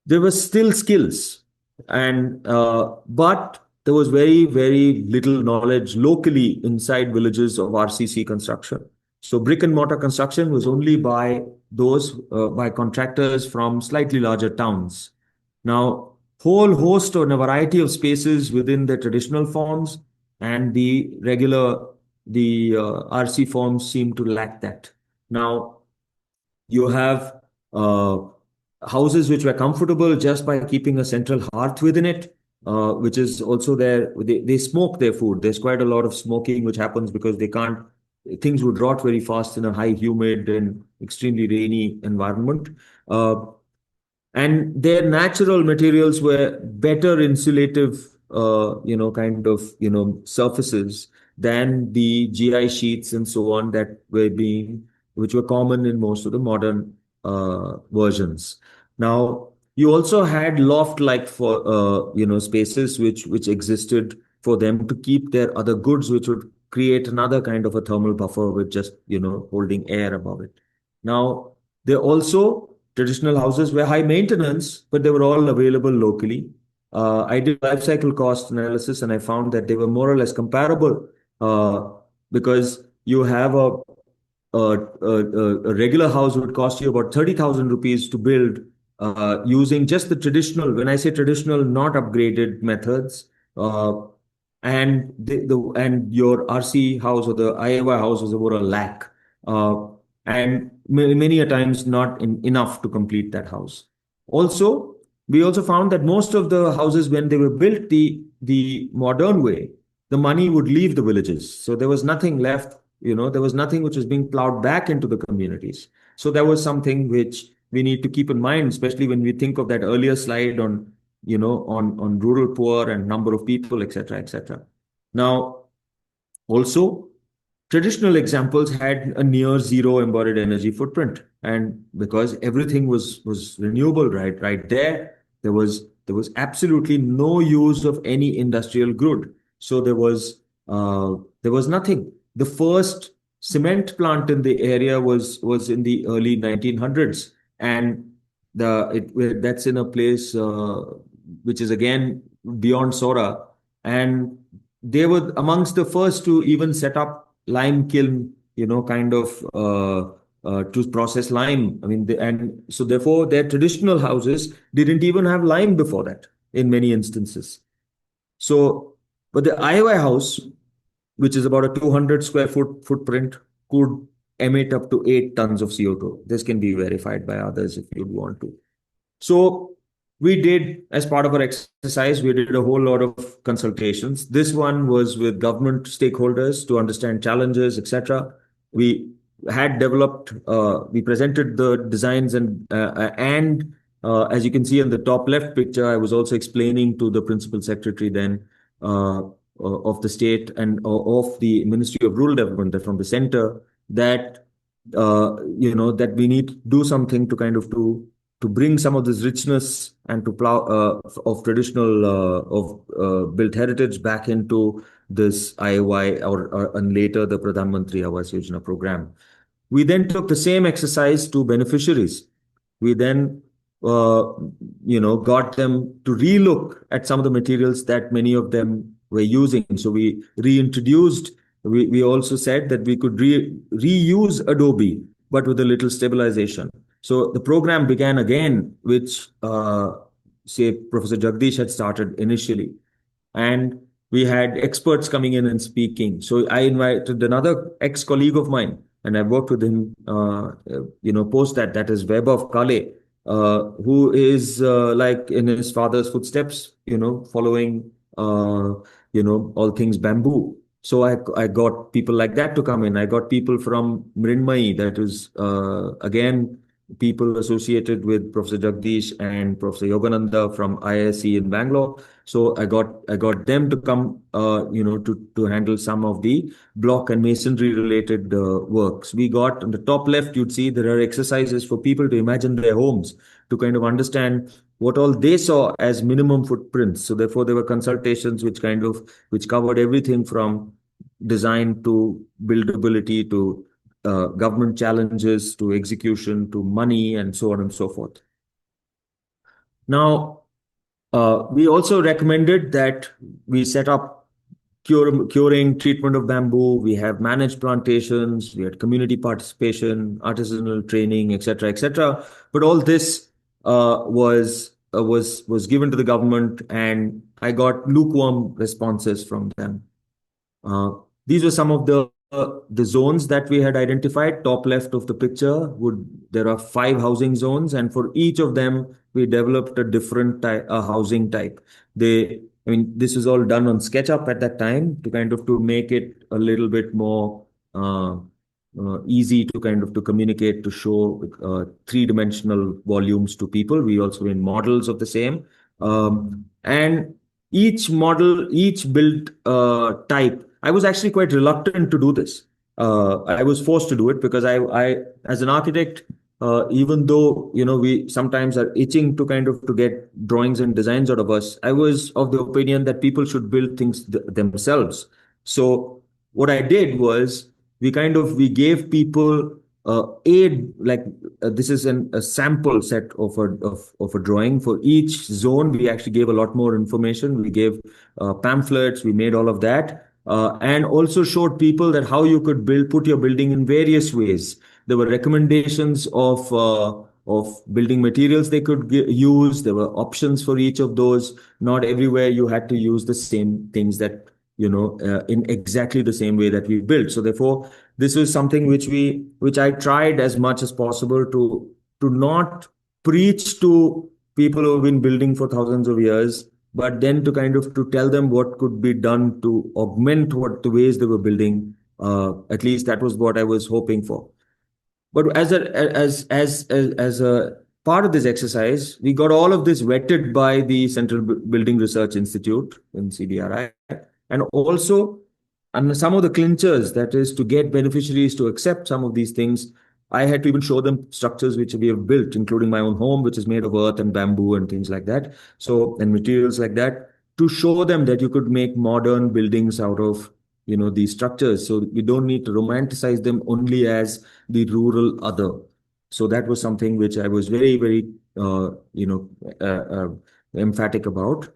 there were still skills, and but there was very, very little knowledge locally inside villages of RCC construction. So brick and mortar construction was only by by contractors from slightly larger towns. Now, whole host and a variety of spaces within the traditional forms and the RC forms seem to lack that. Now, you have houses which were comfortable just by keeping a central hearth within it, which is also there. They smoke their food. There's quite a lot of smoking which happens because things would rot very fast in a high humid and extremely rainy environment. And their natural materials were better insulative, surfaces than the GI sheets and so on which were common in most of the modern versions. Now, you also had loft-like spaces which existed for them to keep their other goods, which would create another kind of a thermal buffer with just, holding air above it. Now, traditional houses were high maintenance, but they were all available locally. I did life cycle cost analysis and I found that they were more or less comparable because you have a regular house would cost you about 30,000 rupees to build using just the traditional, when I say traditional, not upgraded methods. And your RC house or the IAY house was about 1 lakh. And many a times not enough to complete that house. We also found that most of the houses, when they were built the modern way, the money would leave the villages. So there was nothing left, there was nothing which was being plowed back into the communities. So that was something which we need to keep in mind, especially when we think of that earlier slide on rural poor and number of people, etc., etc. Now, also, traditional examples had a near zero embodied energy footprint, and because everything was renewable, right there was absolutely no use of any industrial good. So there was nothing. The first cement plant in the area was in the early 1900s, and that's in a place which is again beyond Sora, and they were amongst the first to even set up lime kiln, to process lime. I mean, and so therefore their traditional houses didn't even have lime before that in many instances. So, but the IOI house, which is about a 200 square foot footprint, could emit up to 8 tons of CO2. This can be verified by others if you'd want to. So we did, as part of our exercise, we did a whole lot of consultations. This one was with government stakeholders to understand challenges, etc. We had developed, we presented the designs and as you can see in the top left picture, I was also explaining to the principal secretary then of the state and of the Ministry of Rural Development, that from the center, that that we need to do something to kind of to bring some of this richness and to plow of traditional of built heritage back into this IOI and later the Pradhan Mantri Awas Yojana program. We then took the same exercise to beneficiaries. We then got them to relook at some of the materials that many of them were using. So we reintroduced. We also said that we could reuse Adobe, but with a little stabilization. So the program began again, which say Professor Jagdish had started initially, and we had experts coming in and speaking. So I invited another ex-colleague of mine, and I worked with him, post that. That is Vaibhav Kale, who is like in his father's footsteps, following, all things bamboo. So I got people like that to come in. I got people from Mrinmai, that is again people associated with Professor Jagdish and Professor Yogananda from IISc in Bangalore. So I got them to come, to handle some of the block and masonry related works. We got on the top left, you'd see there are exercises for people to imagine their homes, to kind of understand what all they saw as minimum footprints. So therefore, there were consultations which covered everything from design to buildability to government challenges to execution to money and so on and so forth. Now, we also recommended that we set up curing, treatment of bamboo. We have managed plantations. We had community participation, artisanal training, etc., etc. But all this was given to the government, and I got lukewarm responses from them. These were some of the zones that we had identified. Top left of the picture, there are 5 housing zones, and for each of them, we developed a different housing type. This was all done on SketchUp at that time to make it a little bit more easy to communicate, to show 3-dimensional volumes to people. We also made models of the same. And each model, each built type, I was actually quite reluctant to do this. I was forced to do it because I as an architect, even though we sometimes are itching to get drawings and designs out of us, I was of the opinion that people should build things themselves. So what I did was we gave people aid, like this is a sample set of a drawing for each zone. We actually gave a lot more information. We gave pamphlets. We made all of that. And also showed people that how you could put your building in various ways. There were recommendations of building materials they could use. There were options for each of those. Not everywhere you had to use the same things that, in exactly the same way that we built. So therefore, this was something which I tried as much as possible to not preach to people who have been building for thousands of years, but then to to tell them what could be done to augment the ways they were building. At least that was what I was hoping for. But as a part of this exercise, we got all of this vetted by the Central Building Research Institute in CBRI, and also some of the clinchers, that is to get beneficiaries to accept some of these things. I had to even show them structures which we have built, including my own home, which is made of earth and bamboo and things like that. So, and materials like that, to show them that you could make modern buildings out of, these structures. So we don't need to romanticize them only as the rural other. So that was something which I was very, very, emphatic about.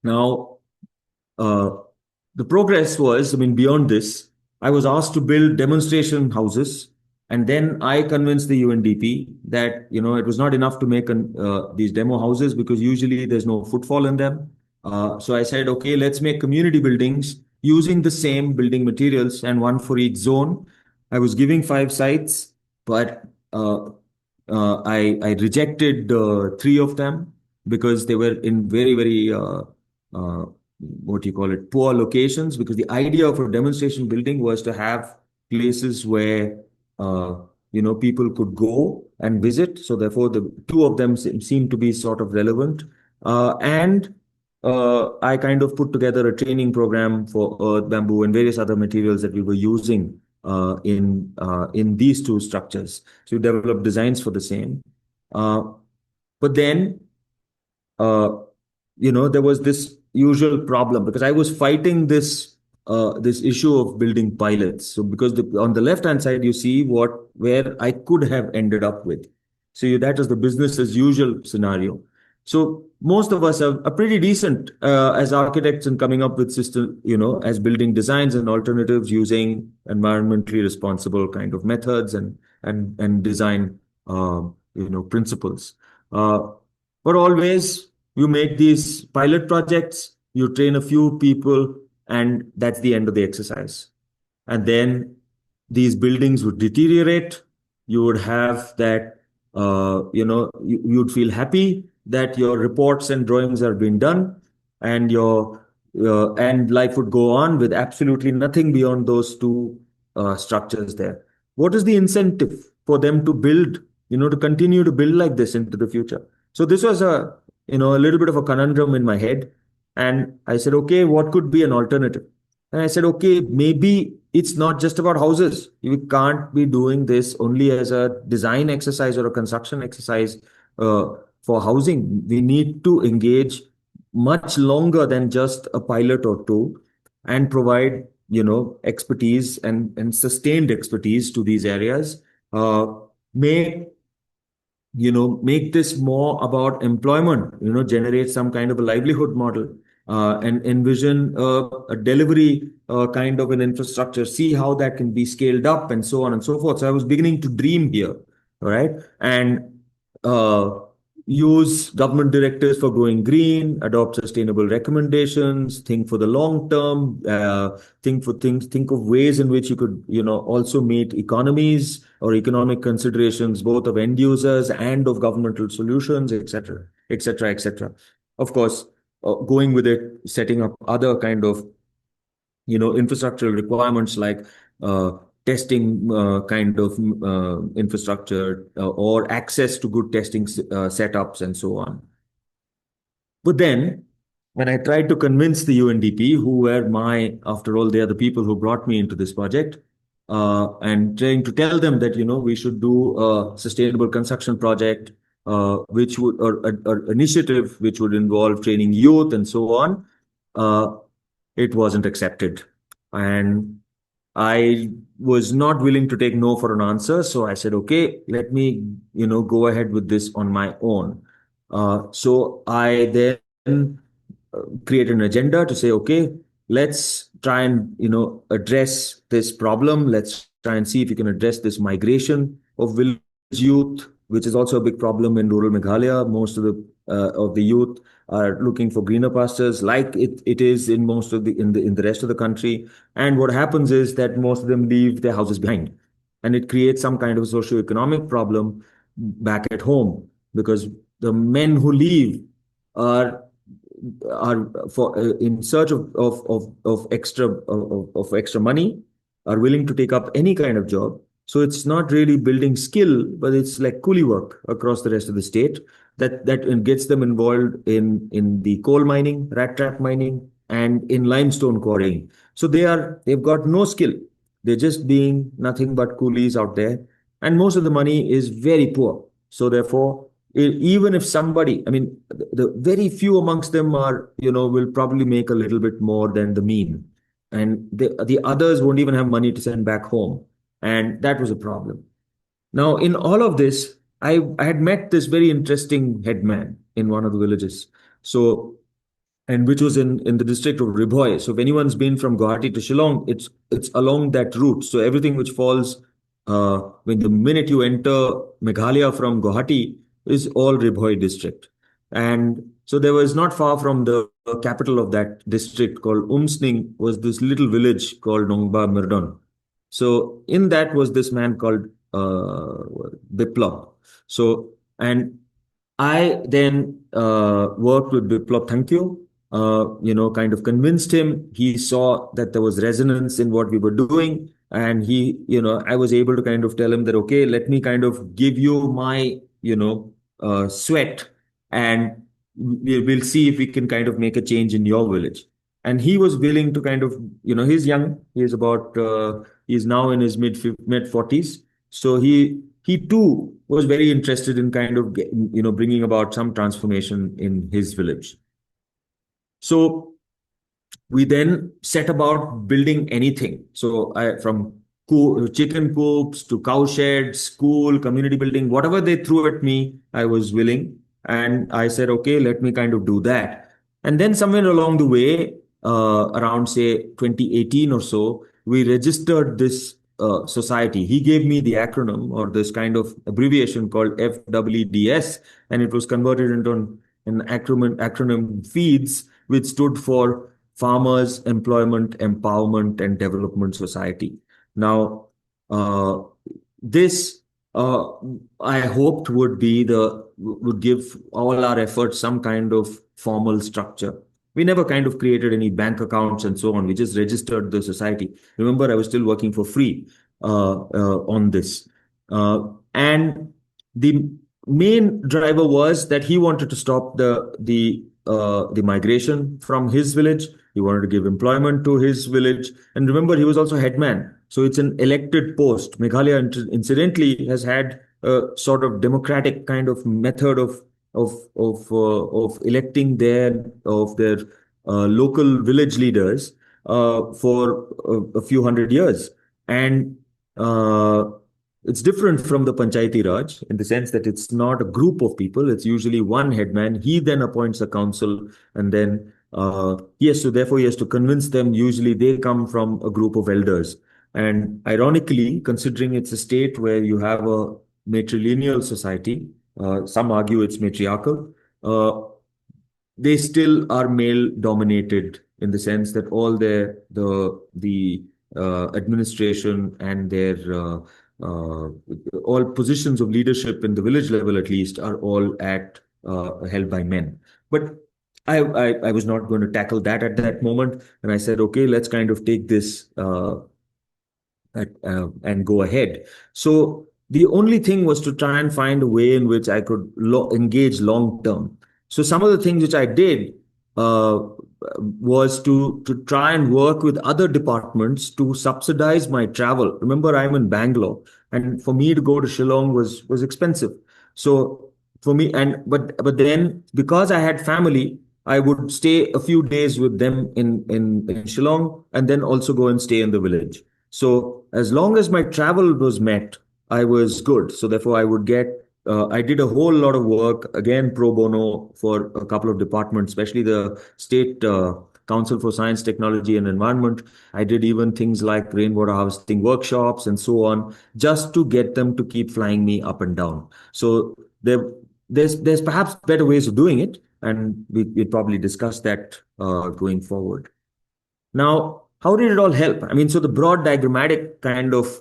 Now, the progress was, beyond this, I was asked to build demonstration houses. And then I convinced the UNDP that, it was not enough to make these demo houses because usually there's no footfall in them. So I said, okay, let's make community buildings using the same building materials and one for each zone. I was giving 5 sites, but I rejected 3 of them because they were in very, very, poor locations, because the idea of a demonstration building was to have places where people could go and visit. So therefore, the 2 of them seem to be sort of relevant. And I kind of put together a training program for earth, bamboo, and various other materials that we were using in these two structures. So we developed designs for the same. But then, uh, there was this usual problem because I was fighting this issue of building pilots. So because on the left hand side you see where I could have ended up with. So that was the business as usual scenario. So most of us are pretty decent as architects in coming up with system, as building designs and alternatives using environmentally responsible kind of methods and design principles. But always you make these pilot projects, you train a few people, and that's the end of the exercise. And then these buildings would deteriorate. You would have that, you'd feel happy that your reports and drawings are being done, and and life would go on with absolutely nothing beyond those two structures there. What is the incentive for them to build, to continue to build like this into the future? So this was a little bit of a conundrum in my head. And I said, okay, what could be an alternative? And I said, okay, maybe it's not just about houses. You can't be doing this only as a design exercise or a construction exercise for housing. We need to engage much longer than just a pilot or two and provide, expertise and sustained expertise to these areas. Make this more about employment, generate some kind of a livelihood model, and envision a delivery kind of an infrastructure, see how that can be scaled up and so on and so forth. So I was beginning to dream here, all right? And use government directives for going green, adopt sustainable recommendations, think for the long term, think of ways in which you could, also meet economies or economic considerations, both of end users and of governmental solutions, etc., etc., etc. Of course, going with it, setting up other kind of, infrastructural requirements like testing kind of infrastructure or access to good testing setups and so on. But then, when I tried to convince the UNDP, who were after all, they are the people who brought me into this project, and trying to tell them that, we should do a sustainable construction project, which would, or initiative which would involve training youth and so on, it wasn't accepted. And I was not willing to take no for an answer. So I said, okay, let me, go ahead with this on my own. So I then create an agenda to say, okay, let's try and, address this problem. Let's try and see if we can address this migration of village youth, which is also a big problem in rural Meghalaya. Most of the youth are looking for greener pastures, like it is in most of in the rest of the country. And what happens is that most of them leave their houses behind, and it creates some kind of socio-economic problem back at home, because the men who leave are for in search of extra money, are willing to take up any kind of job. So it's not really building skill, but it's like coolie work across the rest of the state that gets them involved in the coal mining, rat trap mining, and in limestone quarrying. So they've got no skill. They're just being nothing but coolies out there, and most of the money is very poor. So therefore, even if somebody, I mean, the very few amongst them are, will probably make a little bit more than the mean, and the others won't even have money to send back home. And that was a problem. Now, in all of this, I had met this very interesting headman in one of the villages. So, and which was in the district of Ribhoy. So if anyone's been from Guwahati to Shillong, it's along that route. So everything which falls, when the minute you enter Meghalaya from Guwahati, is all Ribhoy district. And so there was not far from the capital of that district called Umsning was this little village called Nongba Mirdon. So in that was this man called Biplab. So, and I then worked with Biplab, thank you, kind of convinced him. He saw that there was resonance in what we were doing. And he, I was able to kind of tell him that, okay, let me kind of give you my, sweat, and we'll see if we can kind of make a change in your village. And he was willing to kind of, he's young. He's now in his mid 40s. So he too was very interested in kind of, bringing about some transformation in his village. So we then set about building anything. So from chicken coops to cow sheds, school, community building, whatever they threw at me, I was willing. And I said, okay, let me kind of do that. And then somewhere along the way, around say 2018 or so, we registered this society. He gave me the acronym or this kind of abbreviation called FWDS, and it was converted into an acronym FEEDS, which stood for Farmers Employment Empowerment and Development Society. Now, this I hoped would give all our efforts some kind of formal structure. We never kind of created any bank accounts and so on. We just registered the society. Remember, I was still working for free on this. And the main driver was that he wanted to stop the migration from his village. He wanted to give employment to his village. And remember, he was also headman. So it's an elected post. Meghalaya, incidentally, has had a sort of democratic kind of method of electing their local village leaders for a few hundred years. And it's different from the Panchayati Raj in the sense that it's not a group of people. It's usually one headman. He then appoints a council, and then so therefore he has to convince them. Usually they come from a group of elders. And ironically, considering it's a state where you have a matrilineal society, some argue it's matriarchal, they still are male dominated in the sense that all the administration and their all positions of leadership in the village level at least are all held by men. But I was not going to tackle that at that moment, and I said, okay, let's kind of take this and go ahead. So the only thing was to try and find a way in which I could engage long term. So some of the things which I did was to try and work with other departments to subsidize my travel. Remember, I'm in Bangalore, and for me to go to Shillong was expensive. So for me, but then because I had family, I would stay a few days with them in Shillong, and then also go and stay in the village. So as long as my travel was met, I was good. So therefore, I did a whole lot of work, again, pro bono for a couple of departments, especially the State Council for Science, Technology and Environment. I did even things like rainwater harvesting workshops and so on, just to get them to keep flying me up and down. So there's perhaps better ways of doing it, and we'll probably discuss that going forward. Now, how did it all help? I mean, so the broad diagrammatic kind of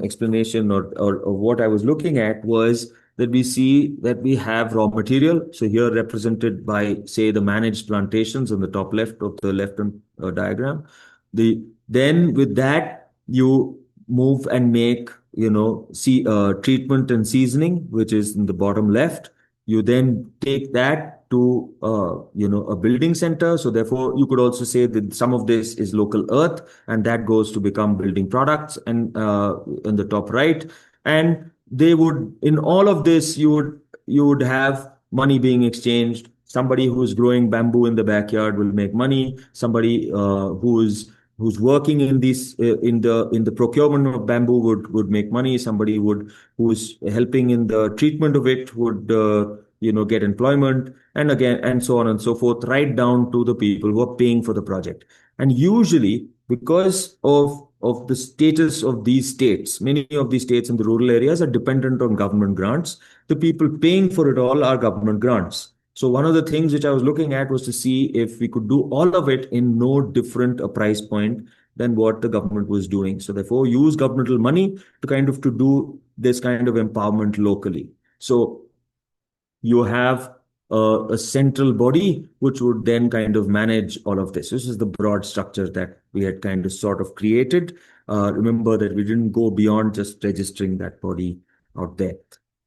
explanation or what I was looking at was that we see that we have raw material. So here represented by, say, the managed plantations on the top left of the left-hand diagram. Then with that, you move and make, treatment and seasoning, which is in the bottom left. You then take that to, a building center. So therefore, you could also say that some of this is local earth, and that goes to become building products. And in the top right, and they would, in all of this, you would have money being exchanged. Somebody who's growing bamboo in the backyard will make money. Somebody who's working in this in the procurement of bamboo would make money. Somebody who's helping in the treatment of it would get employment, and again, and so on and so forth, right down to the people who are paying for the project. And usually, because of the status of these states, many of these states in the rural areas are dependent on government grants. The people paying for it all are government grants. So one of the things which I was looking at was to see if we could do all of it in no different a price point than what the government was doing. So therefore, use governmental money to do this kind of empowerment locally. So you have a central body which would then kind of manage all of this. This is the broad structure that we had kind of sort of created. Remember that we didn't go beyond just registering that body out there.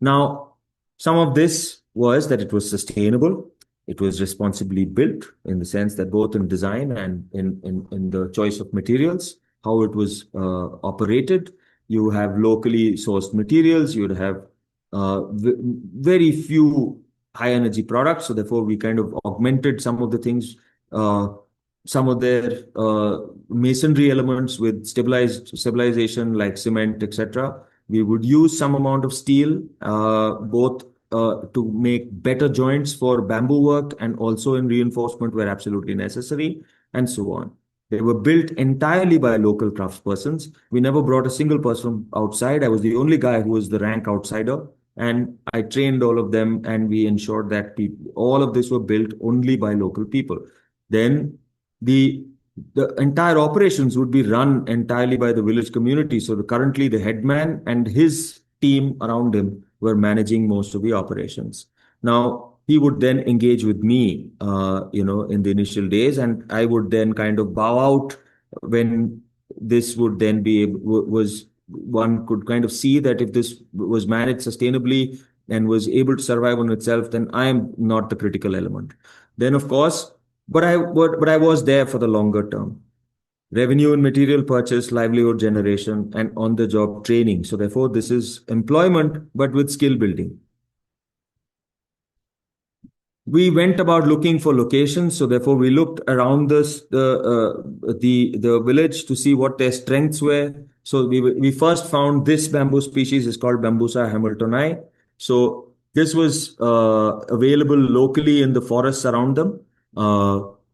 Now, some of this was that it was sustainable. It was responsibly built in the sense that both in design and in the choice of materials, how it was operated. You have locally sourced materials, you'd have very few high energy products. So therefore, we kind of augmented some of the things, some of their masonry elements with stabilization like cement, etc. We would use some amount of steel, both to make better joints for bamboo work and also in reinforcement where absolutely necessary, and so on. They were built entirely by local craftspersons. We never brought a single person from outside. I was the only guy who was the rank outsider, and I trained all of them, and we ensured that all of this were built only by local people. Then the entire operations would be run entirely by the village community. So currently the headman and his team around him were managing most of the operations. Now, he would then engage with me, in the initial days, and I would then kind of bow out when this would then one could kind of see that if this was managed sustainably and was able to survive on itself, then I am not the critical element. Then, of course, but I was there for the longer term. Revenue and material purchase, livelihood generation, and on-the-job training. So therefore, this is employment, but with skill building. We went about looking for locations. So therefore, we looked around the village to see what their strengths were. So we first found this bamboo species is called Bambusa hamiltoni. So this was available locally in the forests around them.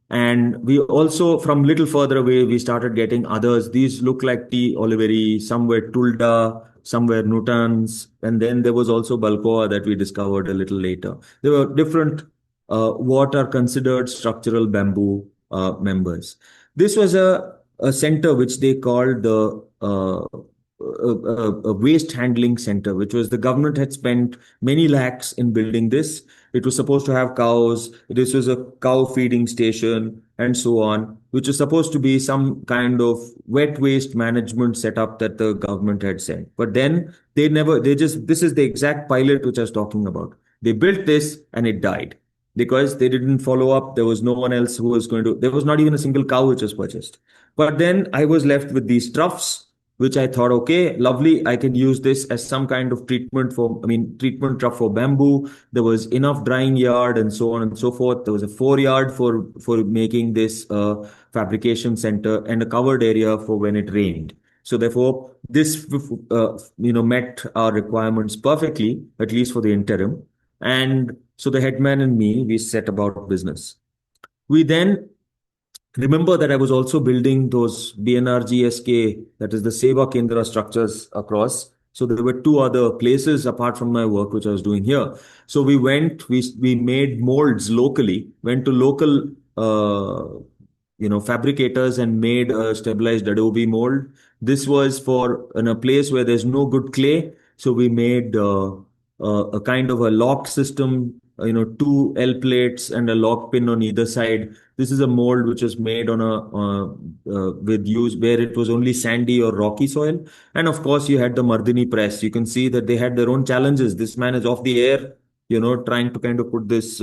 And we also, from little further away, we started getting others. These look like T. oliveri, some were Tulda, some were Nutans, and then there was also Balcoa that we discovered a little later. There were different what are considered structural bamboo members. This was a center which they called the a waste handling center, which was the government had spent many lakhs in building this. It was supposed to have cows. This was a cow feeding station and so on, which was supposed to be some kind of wet waste management setup that the government had sent. But then this is the exact pilot which I was talking about. They built this and it died because they didn't follow up. There was no one else who was there was not even a single cow which was purchased. But then I was left with these troughs, which I thought, okay, lovely. I can use this as some kind of treatment trough for bamboo. There was enough drying yard and so on and so forth. There was a 4-yard for making this fabrication center and a covered area for when it rained. So therefore, this met our requirements perfectly, at least for the interim. And so the headman and me, we set about business. We then remember that I was also building those BNRGSK, that is the Seva Kendra structures across. So there were 2 other places apart from my work, which I was doing here. So we made molds locally, went to local, fabricators and made a stabilized adobe mold. This was in a place where there's no good clay. So we made a kind of a lock system, 2 L plates and a lock pin on either side. This is a mold which was made on where it was only sandy or rocky soil. And of course, you had the Mardini press. You can see that they had their own challenges. This man is off the air, trying to kind of put this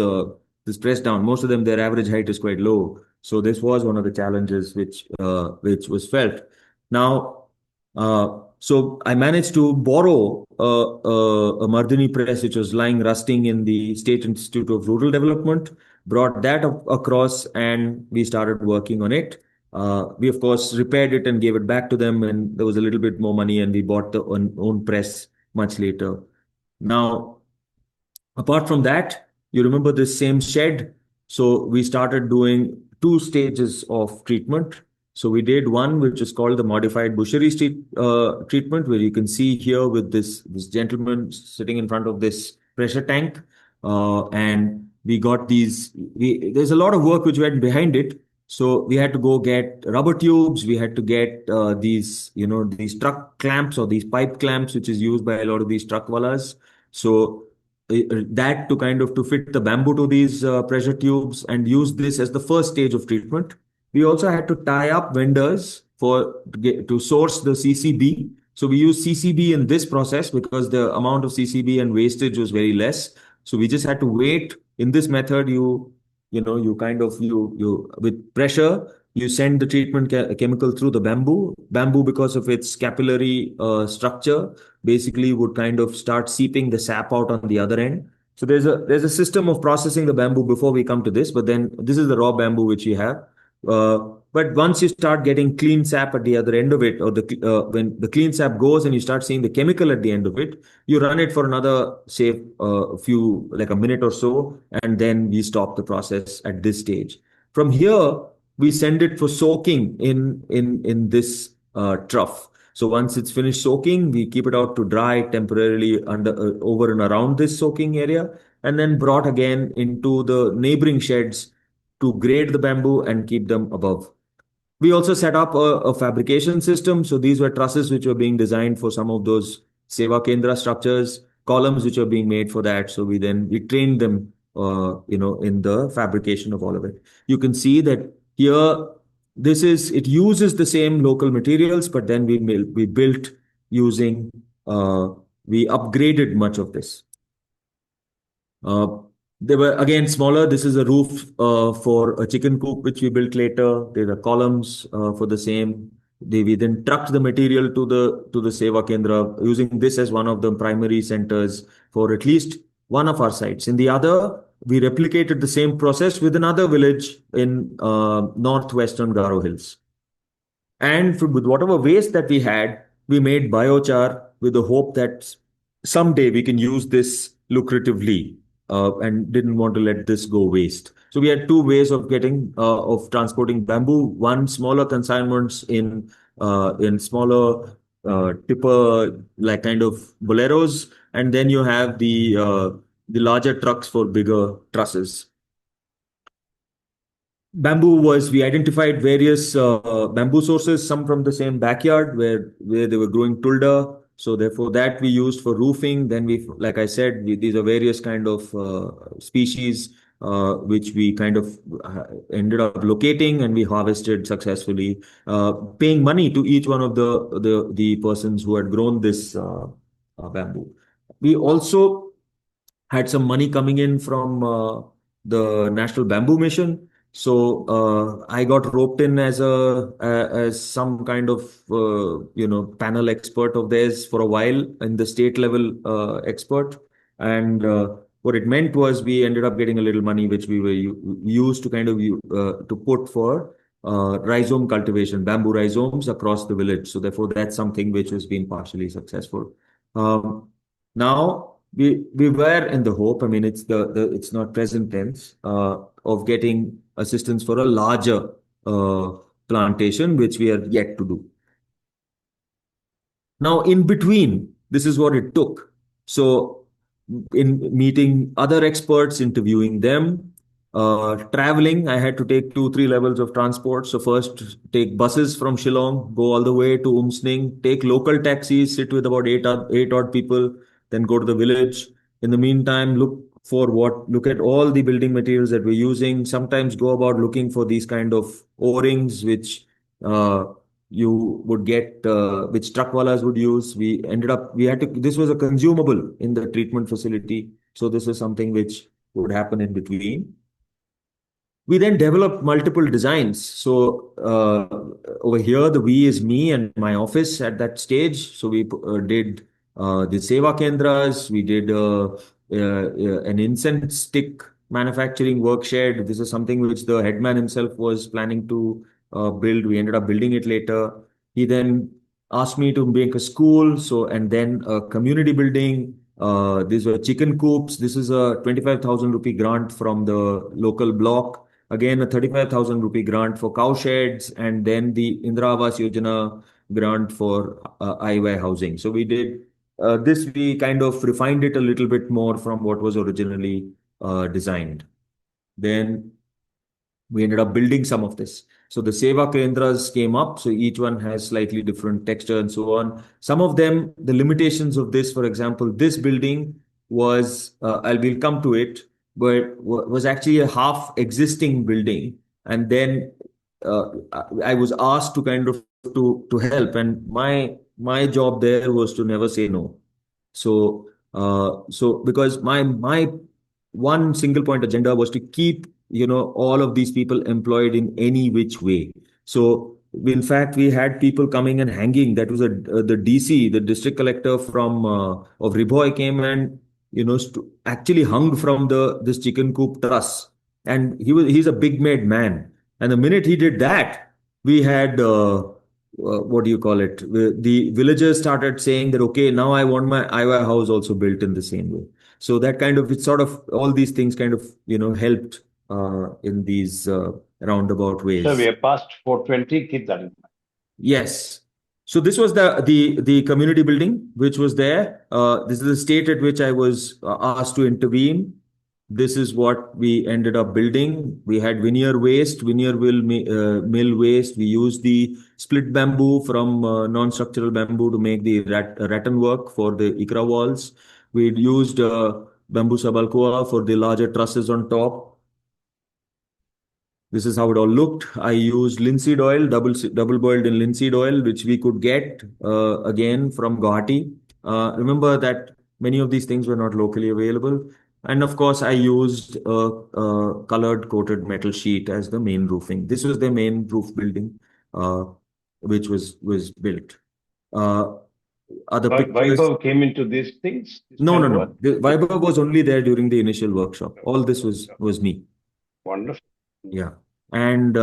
press down. Most of them, their average height is quite low. So this was one of the challenges which was felt. Now, so I managed to borrow a Mardini press, which was lying rusting in the State Institute of Rural Development, brought that across, and we started working on it. We, of course, repaired it and gave it back to them, and there was a little bit more money, and we bought the own press much later. Now, apart from that, you remember this same shed? So we started doing 2 stages of treatment. So we did one which is called the modified Bushiri treatment, where you can see here with this gentleman sitting in front of this pressure tank. And we got there's a lot of work which went behind it. So we had to go get rubber tubes. We had to get these truck clamps or these pipe clamps, which is used by a lot of these truck wallas. So that to fit the bamboo to these pressure tubes and use this as the first stage of treatment. We also had to tie up vendors to source the CCB. So we use CCB in this process because the amount of CCB and wastage was very less. So we just had to wait. In this method, you you kind of you with pressure you send the treatment chemical through the bamboo. Bamboo, because of its capillary structure, basically would kind of start seeping the sap out on the other end. So there's a system of processing the bamboo before we come to this, but then this is the raw bamboo which we have. But once you start getting clean sap at the other end of it, or when the clean sap goes and you start seeing the chemical at the end of it, you run it for another, say, like a minute or so, and then we stop the process at this stage. From here, we send it for soaking in this trough. So once it's finished soaking, we keep it out to dry temporarily over and around this soaking area, and then brought again into the neighboring sheds to grade the bamboo and keep them above. We also set up a fabrication system. So these were trusses which were being designed for some of those Seva Kendra structures, columns which are being made for that. So we trained them, in the fabrication of all of it. You can see that here, it uses the same local materials, but then we built using, we upgraded much of this. They were again smaller. This is a roof for a chicken coop, which we built later. There are columns for the same. We then trucked the material to the Seva Kendra, using this as one of the primary centers for at least one of our sites. In the other, we replicated the same process with another village in northwestern Garo Hills. And with whatever waste that we had, we made biochar with the hope that someday we can use this lucratively. And didn't want to let this go waste. So we had two ways of transporting bamboo. One, smaller consignments in smaller tipper, like kind of boleros, and then you have the larger trucks for bigger trusses. We identified various bamboo sources, some from the same backyard where they were growing tulda. So therefore that we used for roofing. Then like I said, these are various kind of species which we kind of ended up locating, and we harvested successfully, paying money to each one of the persons who had grown this bamboo. We also had some money coming in from the National Bamboo Mission. So I got roped in as some kind of panel expert of theirs for a while, in the state level expert. And what it meant was we ended up getting a little money which we were used to kind of to put for rhizome cultivation, bamboo rhizomes across the village. So therefore that's something which has been partially successful. Now we were in the hope, I mean, it's not present tense, of getting assistance for a larger plantation, which we are yet to do. Now, in between, this is what it took. So in meeting other experts, interviewing them, traveling, I had to take 2-3 levels of transport. So first take buses from Shillong, go all the way to Umsning, take local taxis, sit with about eight odd people, then go to the village. In the meantime, look at all the building materials that we're using. Sometimes go about looking for these kind of O-rings, which you would get, which truckwalas would use. This was a consumable in the treatment facility. So this is something which would happen in between. We then developed multiple designs. So over here, the we is me and my office at that stage. So we did the Seva Kendras. We did an incense stick manufacturing work shed. This is something which the headman himself was planning to build. We ended up building it later. He then asked me to make a school, and then a community building. These were chicken coops. This is a 25,000 rupee grant from the local block. Again, a 35,000 rupee grant for cow sheds, and then the Indira Awas Yojana grant for IY housing. So we did this. We kind of refined it a little bit more from what was originally designed. Then we ended up building some of this. So the Seva Kendras came up. So each one has slightly different texture and so on. Some of them, the limitations of this, for example, this building was, we'll come to it, but was actually a half existing building. And then I was asked to kind of to help. And my job there was to never say no. So because my one single point agenda was to keep all of these people employed in any which way. So in fact, we had people coming and hanging. That was the DC, the district collector from of Ribhoy came and actually hung from this chicken coop truss, and he's a big made man. And the minute he did that, we had what do you call it? The villagers started saying that, okay, now I want my IY house also built in the same way. So that kind of, it's sort of all these things kind of helped in these roundabout ways. So we are past 420. Keep that in mind. Yes. So this was the community building which was there. This is the state at which I was asked to intervene. This is what we ended up building. We had veneer mill waste. We used the split bamboo from non-structural bamboo to make the rattan work for the ikra walls. We used bamboo sabalkoa for the larger trusses on top. This is how it all looked. I used linseed oil, double boiled in linseed oil, which we could get again from Guwahati. Remember that many of these things were not locally available. And of course, I used colored coated metal sheet as the main roofing. This was the main roof building, which was built. Other pictures. Vaibhav came into these things? No. The Vaibhav was only there during the initial workshop. All this was me. Wonderful. Yeah. And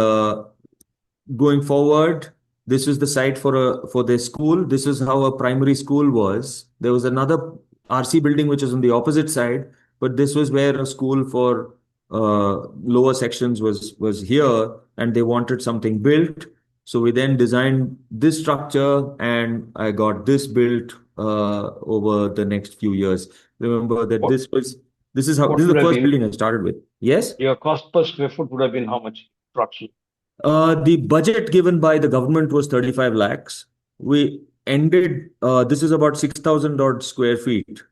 going forward, this is the site for their school. This is how a primary school was. There was another RC building which is on the opposite side, but this was where a school for lower sections was here, and they wanted something built. So we then designed this structure, and I got this built over the next few years. Remember that this is the first building I started with. Yes? Your cost per square foot would have been how much approximately? The budget given by the government was 35 lakhs. We ended, this is about 6,000 odd square feet.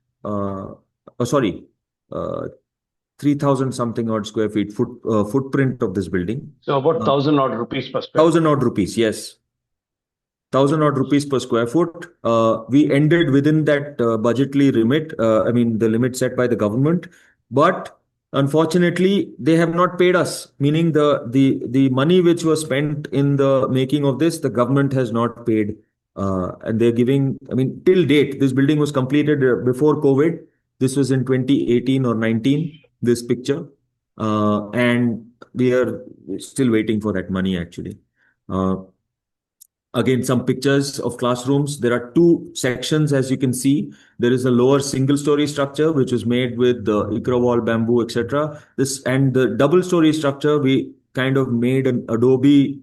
3,000 something odd square feet footprint of this building. So about 1,000 odd rupees per square. 1,000 odd rupees, yes. 1,000 odd rupees per square foot. We ended within that budgetary limit. The limit set by the government. But unfortunately, they have not paid us. Meaning the money which was spent in the making of this, the government has not paid. And they're giving. Till date, this building was completed before COVID. This was in 2018 or 19. This picture, and we are still waiting for that money actually. Again, some pictures of classrooms. There are two sections, as you can see. There is a lower single-story structure which was made with the ikra wall, bamboo, etc. This and the double-story structure we kind of made an adobe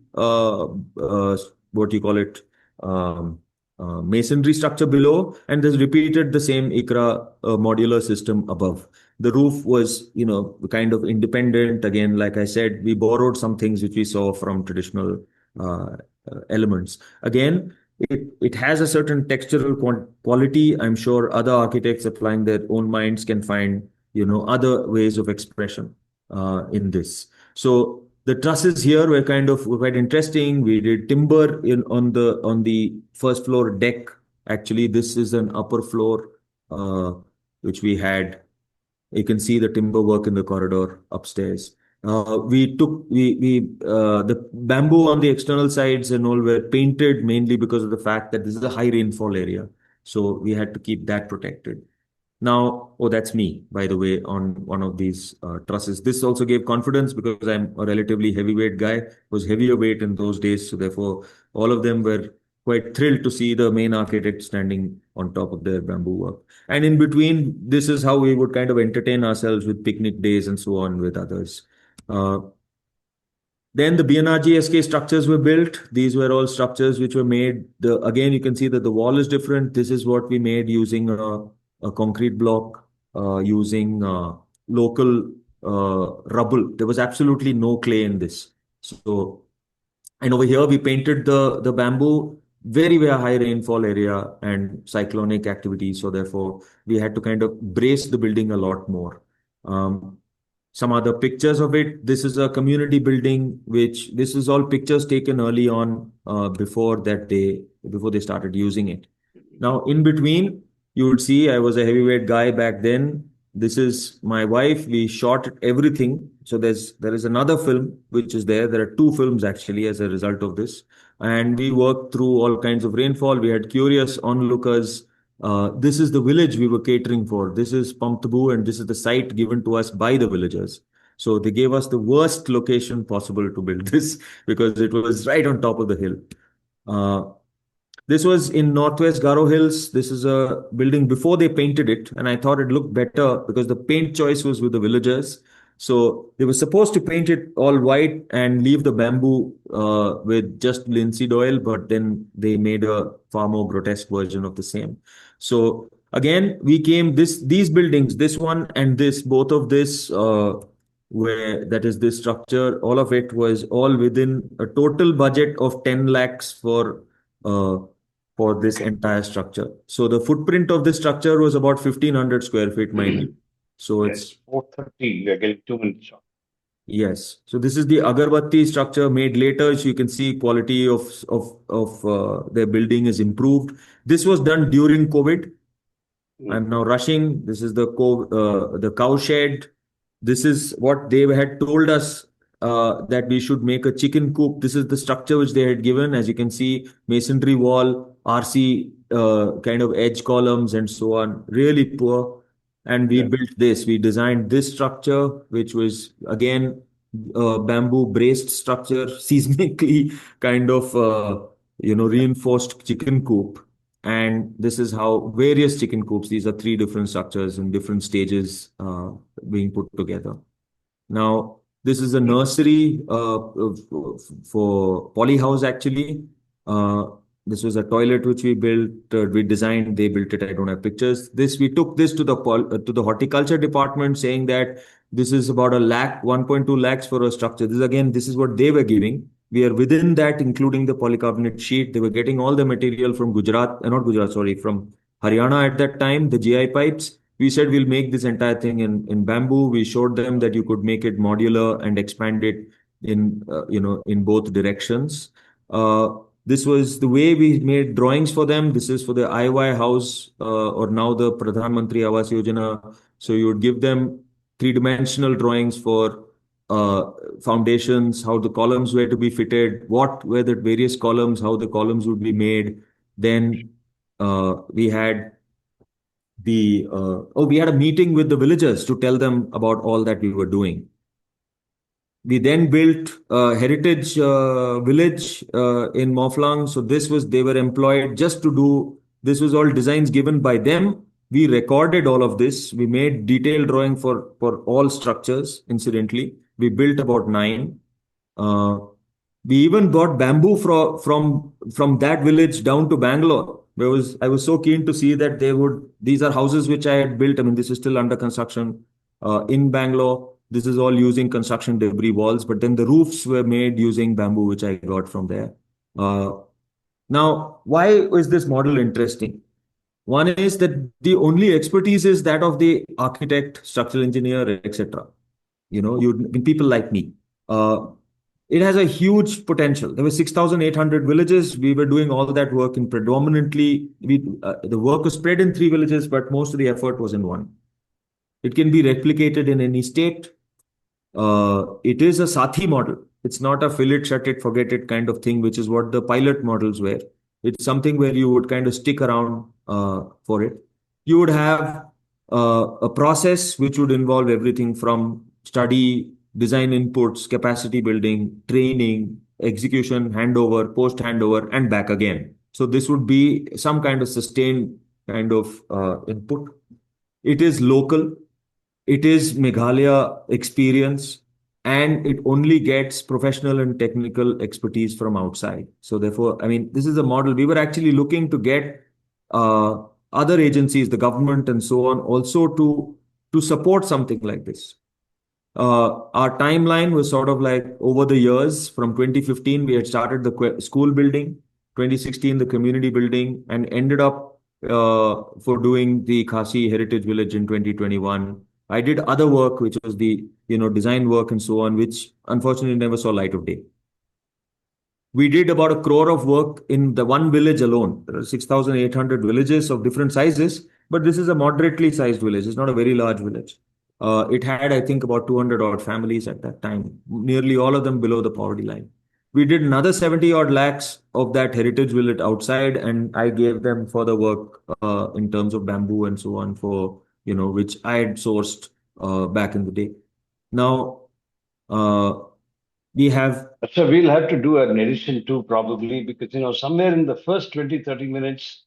masonry structure below, and just repeated the same ikra modular system above. The roof was, kind of independent. Again, like I said, we borrowed some things which we saw from traditional elements. Again, it has a certain textural quality. I'm sure other architects applying their own minds can find, other ways of expression in this. So the trusses here were quite interesting. We did timber on the first floor deck. Actually, this is an upper floor which we had. You can see the timber work in the corridor upstairs. The bamboo on the external sides and all were painted mainly because of the fact that this is a high rainfall area. So we had to keep that protected. Now, that's me, by the way, on one of these trusses. This also gave confidence because I'm a relatively heavyweight guy, was heavier weight in those days. So therefore, all of them were quite thrilled to see the main architect standing on top of their bamboo work. And in between, this is how we would kind of entertain ourselves with picnic days and so on with others. Then the BNRG SK structures were built. These were all structures which were made. Again, you can see that the wall is different. This is what we made using a concrete block, using local rubble. There was absolutely no clay in this. So, and over here we painted the bamboo, very, very high rainfall area and cyclonic activity. So therefore, we had to kind of brace the building a lot more. Some other pictures of it. This is a community building, this is all pictures taken early on before they started using it. Now, in between, you would see I was a heavyweight guy back then. This is my wife. We shot everything. So there is another film which is there. There are two films actually as a result of this. And we worked through all kinds of rainfall. We had curious onlookers. This is the village we were catering for. This is Pamptabu, and this is the site given to us by the villagers. So they gave us the worst location possible to build this because it was right on top of the hill. This was in Northwest Garo Hills. This is a building before they painted it, and I thought it looked better because the paint choice was with the villagers. So they were supposed to paint it all white and leave the bamboo with just linseed oil, but then they made a far more grotesque version of the same. So again, we came these buildings, this one and this, both of this, where that is this structure, all of it was all within a total budget of 10 lakhs for this entire structure. So the footprint of this structure was about 1,500 square feet, mind you. So it's 430. We are getting 2 minutes short. yes. So this is the Agarbatti structure made later. So you can see quality of their building is improved. This was done during COVID. I'm now rushing. This is the cow shed. This is what they had told us that we should make a chicken coop. This is the structure which they had given. As you can see, masonry wall, RC kind of edge columns and so on. Really poor. And we built this. We designed this structure, which was again bamboo braced structure, seismically kind of reinforced chicken coop. And this is how various chicken coops, these are 3 different structures in different stages being put together. Now, this is a nursery for polyhouse actually. This was a toilet which we built, we designed, they built it. I don't have pictures. We took this to the horticulture department saying that this is about 1.2 lakhs for a structure. This is what they were giving. We are within that, including the polycarbonate sheet. They were getting all the material from from Haryana at that time, the GI pipes. We said we'll make this entire thing in bamboo. We showed them that you could make it modular and expand it in both directions. This was the way we made drawings for them. This is for the IY house or now the Pradhan Mantri Awas Yojana. So you would give them 3-dimensional drawings for foundations, how the columns were to be fitted, what were the various columns, how the columns would be made. Then we had we had a meeting with the villagers to tell them about all that we were doing. We then built a heritage village in Mawphlang. So they were employed just to do, this was all designs given by them. We recorded all of this. We made detailed drawing for all structures, incidentally. We built about 9. We even got bamboo from that village down to Bangalore. I was so keen to see that these are houses which I had built. I mean, this is still under construction in Bangalore. This is all using construction debris walls, but then the roofs were made using bamboo, which I got from there. Now, why is this model interesting? One is that the only expertise is that of the architect, structural engineer, etc. People like me. It has a huge potential. There were 6,800 villages. We were doing all that work in predominantly, the work was spread in 3 villages, but most of the effort was in 1. It can be replicated in any state. It is a Sathi model. It's not a fill it, shut it, forget it kind of thing, which is what the pilot models were. It's something where you would kind of stick around for it. You would have a process which would involve everything from study, design inputs, capacity building, training, execution, handover, post handover, and back again. So this would be some kind of sustained kind of input. It is local. It is Meghalaya experience, and it only gets professional and technical expertise from outside. So therefore, I mean, this is a model. We were actually looking to get other agencies, the government and so on, also to support something like this. Our timeline was sort of like over the years. From 2015, we had started the school building, 2016, the community building, and ended up for doing the Khasi Heritage Village in 2021. I did other work, which was the design work and so on, which unfortunately never saw light of day. We did about 1 crore of work in the one village alone. There are 6,800 villages of different sizes. But this is a moderately sized village. It's not a very large village. It had, I think, about 200 odd families at that time, nearly all of them below the poverty line. We did another 70 odd lakhs of that heritage village outside, and I gave them further work in terms of bamboo and so on for, which I had sourced back in the day. Now, we have. So we'll have to do an edition too, probably, because, somewhere in the first 20, 30 minutes,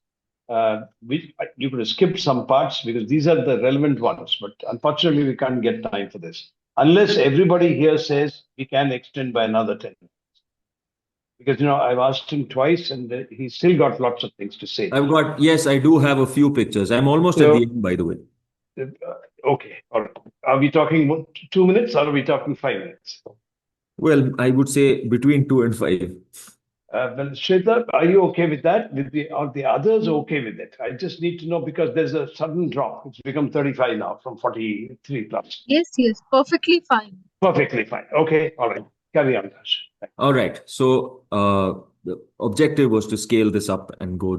you could have skipped some parts because these are the relevant ones. But unfortunately, we can't get time for this. Unless everybody here says we can extend by another 10 minutes. Because, I've asked him twice and he's still got lots of things to say. Yes, I do have a few pictures. I'm almost at the end, by the way. Okay. All right. Are we talking 2 minutes or are we talking 5 minutes? Well, I would say between 2 and 5. Well, Shweta, are you okay with that? Are the others okay with it? I just need to know because there's a sudden drop. It's become 35 now from 43 plus. Yes, perfectly fine. Perfectly fine. Okay, all right. Carry on, Harsh. All right. So the objective was to scale this up and go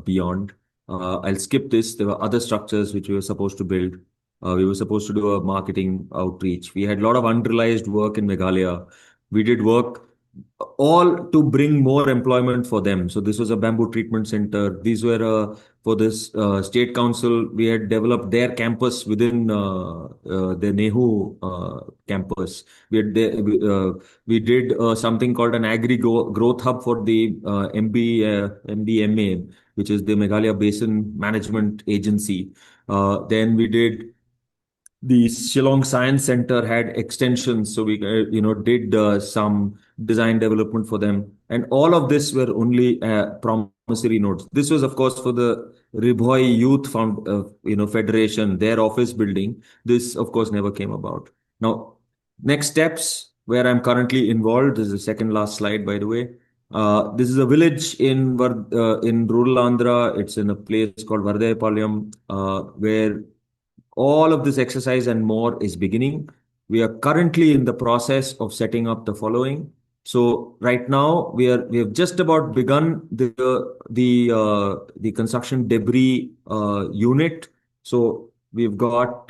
beyond. I'll skip this. There were other structures which we were supposed to build. We were supposed to do a marketing outreach. We had a lot of unrealized work in Meghalaya. We did work all to bring more employment for them. So this was a bamboo treatment center. These were for this state council. We had developed their campus within the Nehu campus. We did something called an agri growth hub for the MBMA, which is the Meghalaya Basin Management Agency. Then we did. The Shillong Science Center had extensions, so we did some design development for them, and all of this were only promissory notes. This was, of course, for the Ribhoi Youth Federation, their office building. This, of course, never came about. Now, next steps where I'm currently involved. This is the second last slide, by the way. This is a village in rural Andhra. It's in a place called Vardayapalyam, where all of this exercise and more is beginning. We are currently in the process of setting up the following. So right now we have just about begun the construction debris unit. So we've got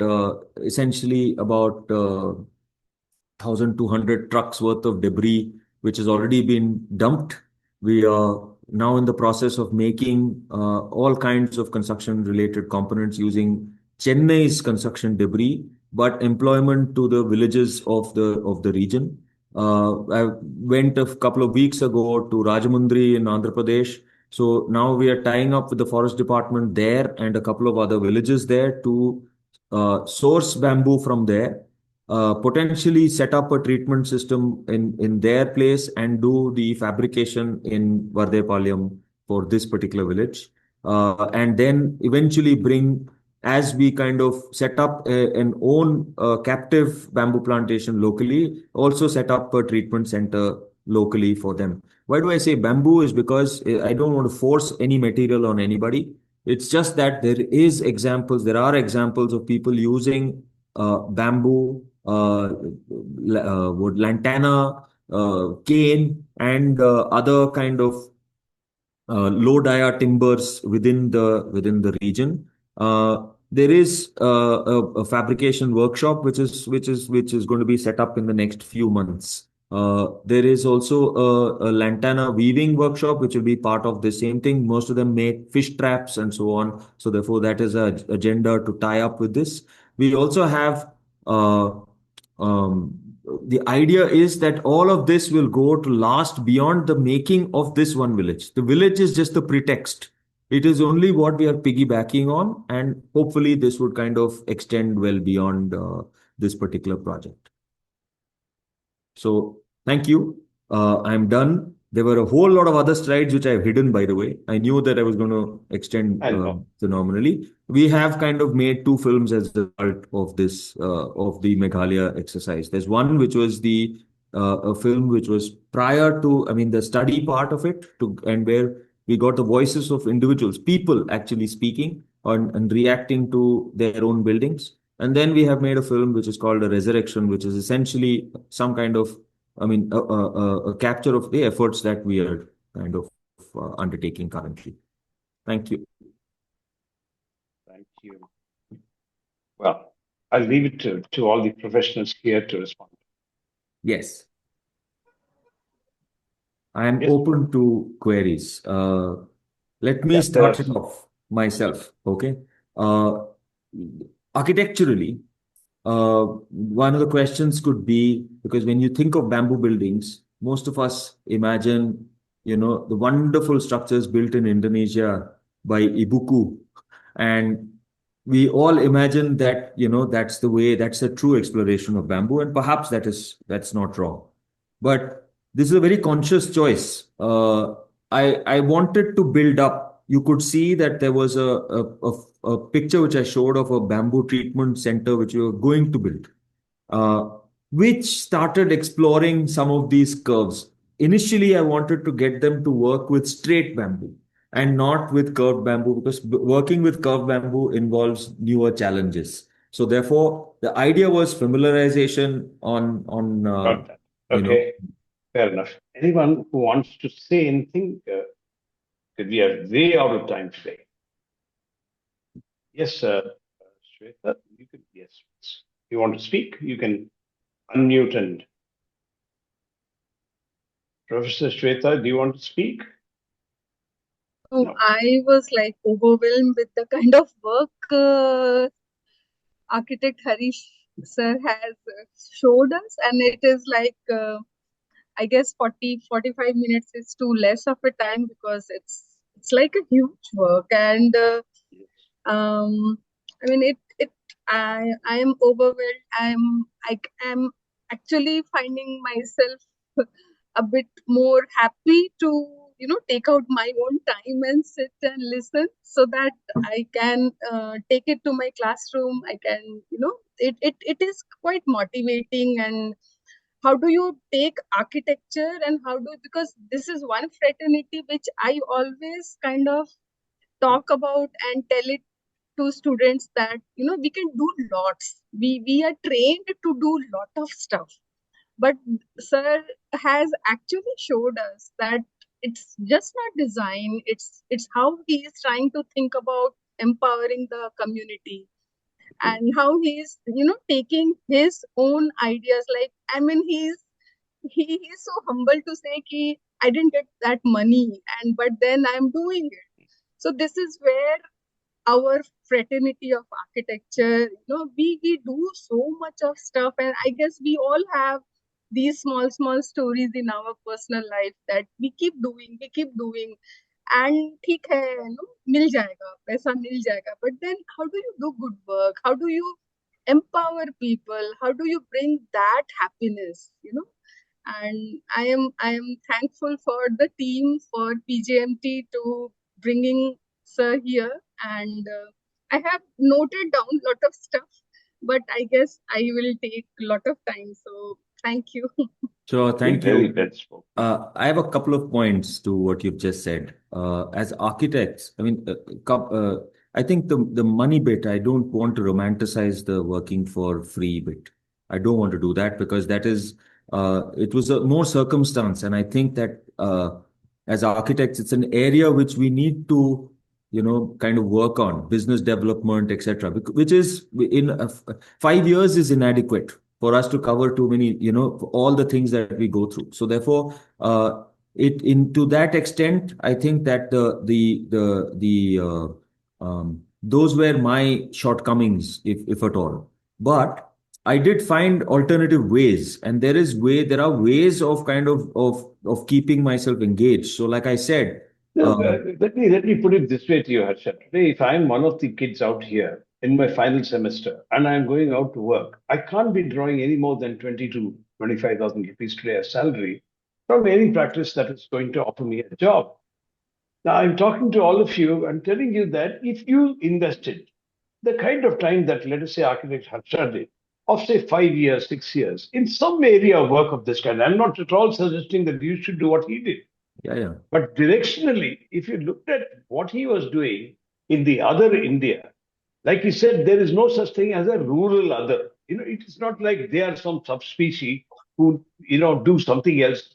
essentially about 1,200 trucks worth of debris which has already been dumped. We are now in the process of making all kinds of construction related components using Chennai's construction debris, but employment to the villages of the region. I went a couple of weeks ago to Rajamundry in Andhra Pradesh. So now we are tying up with the forest department there and a couple of other villages there to source bamboo from there, potentially set up a treatment system in their place and do the fabrication in Vardayapalyam for this particular village. And then eventually bring, as we kind of set up an own captive bamboo plantation locally, also set up a treatment center locally for them. Why do I say bamboo? Is because I don't want to force any material on anybody. It's just that there are examples of people using bamboo, wood lantana, cane, and other kind of low dia timbers within the region. There is a fabrication workshop which is going to be set up in the next few months. There is also a lantana weaving workshop which will be part of the same thing. Most of them make fish traps and so on. So therefore, that is an agenda to tie up with this. We also have the idea is that all of this will go to last beyond the making of this one village. The village is just the pretext. It is only what we are piggybacking on, and hopefully this would kind of extend well beyond this particular project. So thank you. I'm done. There were a whole lot of other slides which I've hidden, by the way. I knew that I was going to extend phenomenally. We have kind of made 2 films as a result of this, of the Meghalaya exercise. There's one which was a film which was prior to, the study part of it, and where we got the voices of individuals, people actually speaking and reacting to their own buildings. And then we have made a film which is called A Resurrection, which is essentially some kind of, a capture of the efforts that we are kind of undertaking currently. Thank you. Thank you. Well, I'll leave it to all the professionals here to respond. Yes. I am Yes. open to queries. Let me Yeah, start it off myself. Okay. Architecturally, one of the questions could be, because when you think of bamboo buildings, most of us imagine, the wonderful structures built in Indonesia by Ibuku. And we all imagine that, that's the way, that's a true exploration of bamboo. And perhaps that's not wrong. But this is a very conscious choice. I wanted to build up. You could see that there was a picture which I showed of a bamboo treatment center which we were going to build, uh, which started exploring some of these curves. Initially, I wanted to get them to work with straight bamboo and not with curved bamboo, because working with curved bamboo involves newer challenges. So therefore, the idea was familiarization on Got that. you know Okay, fair enough. Anyone who wants to say anything? Because we are way out of time today. Yes, Shweta, you can. Yes, you want to speak? You can unmute and. Professor Shweta, do you want to speak? So No. I was like overwhelmed with the kind of work architect Harish sir has showed us, and it is like I guess 45 minutes is too less of a time, because it's like a huge work. And I mean I am overwhelmed. I am actually finding myself a bit more happy to take out my own time and sit and listen, so that I can take it to my classroom. I can it is quite motivating. And how do you take architecture, and how do, because this is one fraternity which I always kind of talk about and tell it to students, that we can do lots. We are trained to do lot of stuff, but sir has actually showed us that it's just not design, it's how he is trying to think about empowering the community, and how he's taking his own ideas. Like, I mean, he's so humble to say ki I didn't get that money, and but then I'm doing it. So this is where our fraternity of architecture, we do so much of stuff, and I guess we all have these small stories in our personal life that we keep doing, and ठीक है, मिल जाएगा, पैसा मिल जाएगा. But then how do you do good work? How do you empower people? How do you bring that happiness, And I am thankful for the team, for PJMT, to bringing sir here. And I have noted down a lot of stuff, but I guess I will take a lot of time. So thank you. So thank Very you. well spoken. I have a couple of points to what you've just said. As architects, I mean, I think the money bit, I don't want to romanticize the working for free bit. I don't want to do that, because that is, it was a more circumstance. And I think that as architects, it's an area which we need to, kind of work on, business development, etc. Which is in 5 years is inadequate for us to cover too many, all the things that we go through. So therefore, to that extent, I think that those were my shortcomings, if at all. But I did find alternative ways, and there are ways of kind of keeping myself engaged. So, like I said, No, let me put it this way to you, Harsha. Today, if I'm one of the kids out here in my final semester and I'm going out to work, I can't be drawing any more than 20 to 25,000 rupees today as salary from any practice that is going to offer me a job. Now, I'm talking to all of you and telling you that if you invested the kind of time that, let us say, architect Harsha did, of say 5 years, 6 years, in some area of work of this kind, I'm not at all suggesting that you should do what he did. yeah. But directionally, if you looked at what he was doing in the other India, like he said, there is no such thing as a rural other. It is not like they are some subspecies who, do something else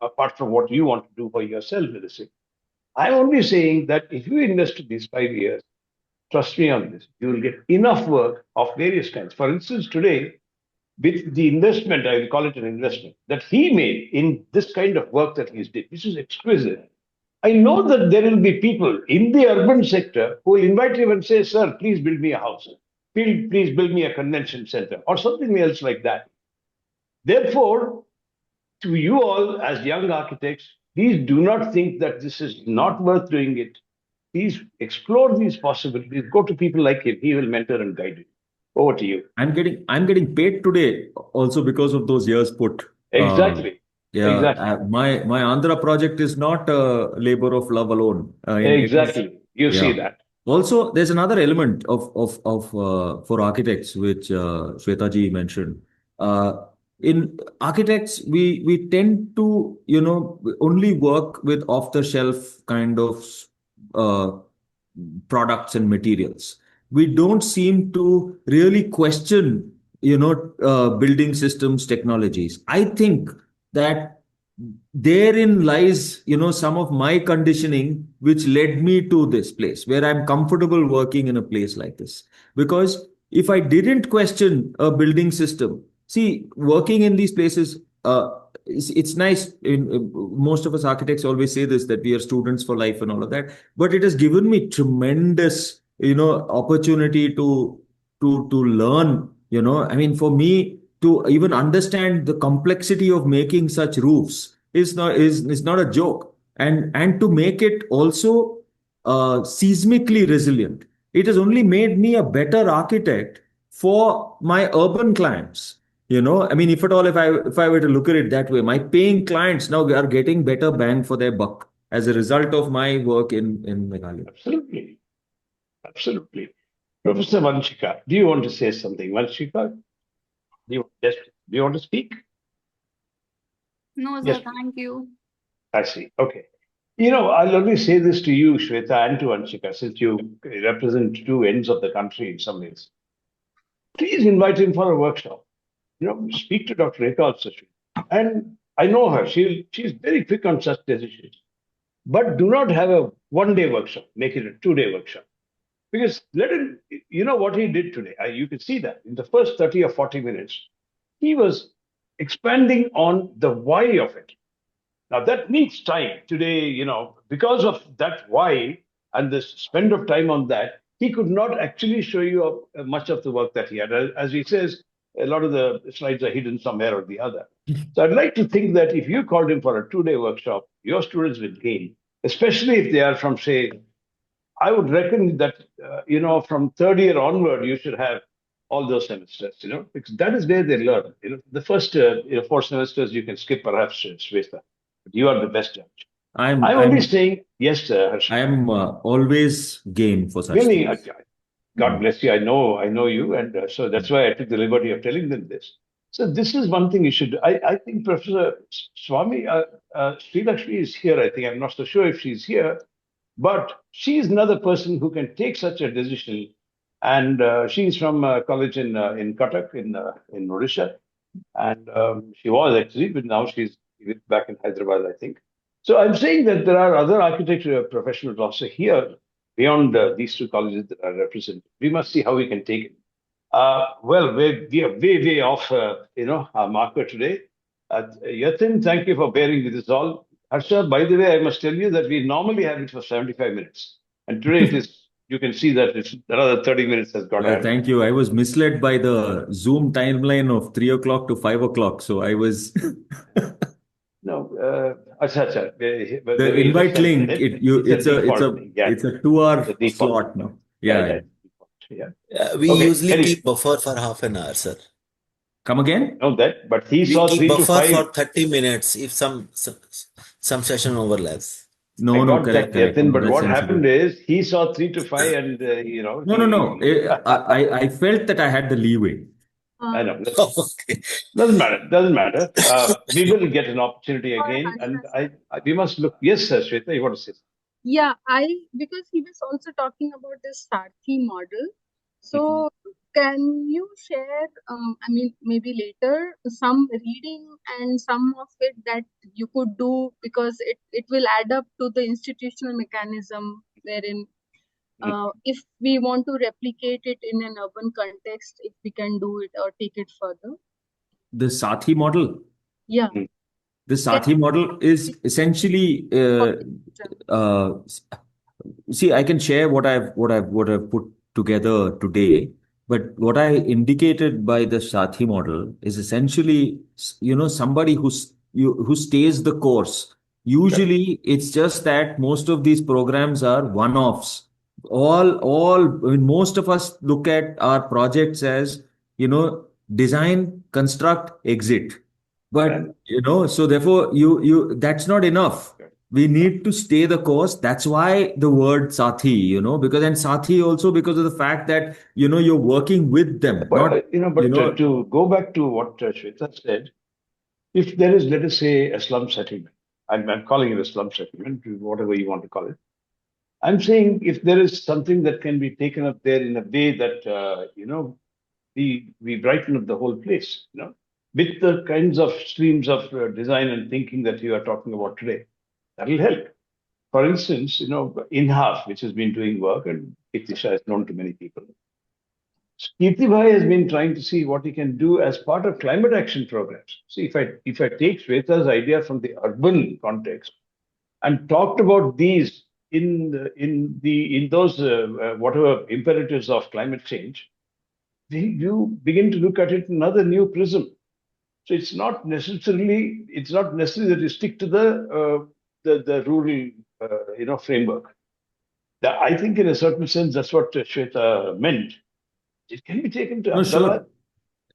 apart from what you want to do for yourself, let us say. I'm only saying that if you invest these 5 years, Trust me on this. You will get enough work of various kinds. For instance, today, with the investment, I will call it an investment, that he made in this kind of work that he's did, which is exquisite. I know that there will be people in the urban sector who will invite him and say, sir, please build me a house. Please build me a convention center or something else like that. Therefore, to you all as young architects, please do not think that this is not worth doing it. Please explore these possibilities. Go to people like him. He will mentor and guide you. Over to you. I'm getting paid today also because of those years put. Exactly. Yeah, Exactly. my Andhra project is not a labor of love alone. Exactly. You see Yeah. that. Also, there's another element of for architects which Shweta ji mentioned. In architects, we tend to only work with off-the-shelf kind of uh, products and materials. We don't seem to really question building systems technologies. I think that therein lies some of my conditioning which led me to this place where I'm comfortable working in a place like this. Because if I didn't question a building system, see, working in these places, it's nice. Most of us architects always say this, that we are students for life and all of that, but it has given me tremendous opportunity to learn. I mean, for me to even understand the complexity of making such roofs is not a joke, and to make it also seismically resilient. It has only made me a better architect for my urban clients. I mean, if at all, if I were to look at it that way, my paying clients now are getting better bang for their buck as a result of my work in Meghalaya. Absolutely. Absolutely. Professor Vanshika, do you want to say something? Vanshika, do you want to speak? No, sir, Yes, thank you. I see. Okay. I'll only say this to you, Shweta, and to Vanshika, since you represent two ends of the country in some ways. Please invite him for a workshop. Speak to Dr. Rekha also. And I know her. She's very quick on such decisions. But do not have a one-day workshop. Make it a two-day workshop. Because let him, what he did today, you can see that in the first 30 or 40 minutes, he was expanding on the why of it. Now that needs time today, because of that why and the spend of time on that, he could not actually show you much of the work that he had. As he says, a lot of the slides are hidden somewhere or the other. So I'd like to think that if you called him for a two-day workshop, your students will gain, especially if they are from, say, I would reckon that, from third year onward, you should have all those semesters, because that is where they learn. The first 4 semesters you can skip perhaps, Shweta, but you are the best judge. I'm only saying, yes, Harsha. I am always game for such Really, things. God bless you. I know you, and so that's why I took the liberty of telling them this. So this is one thing you should do. I think Professor Swami, Sri Lakshmi is here. I think I'm not so sure if she's here, but she is another person who can take such a decision. And she's from a college in Cuttack in Odisha, and she was actually, but now she's back in Hyderabad, I think. So I'm saying that there are other architecture professionals also here beyond these two colleges that are represented. We must see how we can take it. Well, we are way off, our marker today. Yatin, thank you for bearing with us all. Harsha, by the way, I must tell you that we normally have it for 75 minutes. And today it is, you can see that it's another 30 minutes has gone ahead. Thank you. I was misled by the Zoom timeline of 3 o'clock to 5 o'clock. So I was... No, the invite link. It's a 2-hour slot now. Yeah. We Okay, usually keep buffer for half an hour, sir. Come again? Know that, but he We saw keep 3 to buffer 5. for 30 minutes if some session overlaps. I got correct. that, Yatin, but That's what sensible. happened is he saw 3 to 5 and, No. I felt that I had the leeway. I know. Okay. Doesn't matter. We will get an opportunity again, and we must look. Yes, sir, Shweta, you want to say something? Yeah, because he was also talking about this Sarthi model. So can you share, I mean, maybe later, some reading and some of it that you could do, because it will add up to the institutional mechanism wherein If we want to replicate it in an urban context, if we can do it or take it further. The Sathi model. Yeah. The Sathi model is essentially see, I can share what I've put together today, but what I indicated by the Sathi model is essentially, somebody who stays the course. Usually, it's just that most of these programs are one-offs. I mean, most of us look at our projects as, design, construct, exit. But, so therefore, that's not enough. We need to stay the course. That's why the word Sathi, and Sathi also because of the fact that, you're working with them. But, to go back to what Shweta said, if there is, let us say, a slum settlement, I'm calling it a slum settlement, whatever you want to call it. I'm saying if there is something that can be taken up there in a way that, we brighten up the whole place, with the kinds of streams of design and thinking that you are talking about today, that will help. For instance, INHAF, which has been doing work, and Kirtisha is known to many people. Kirtibhai has been trying to see what he can do as part of climate action programs. See, if I take Shweta's idea from the urban context and talked about these in those whatever imperatives of climate change, you begin to look at it in another new prism. So it's not necessary that you stick to the rural framework. I think in a certain sense that's what Shweta meant. It can be taken to Sure.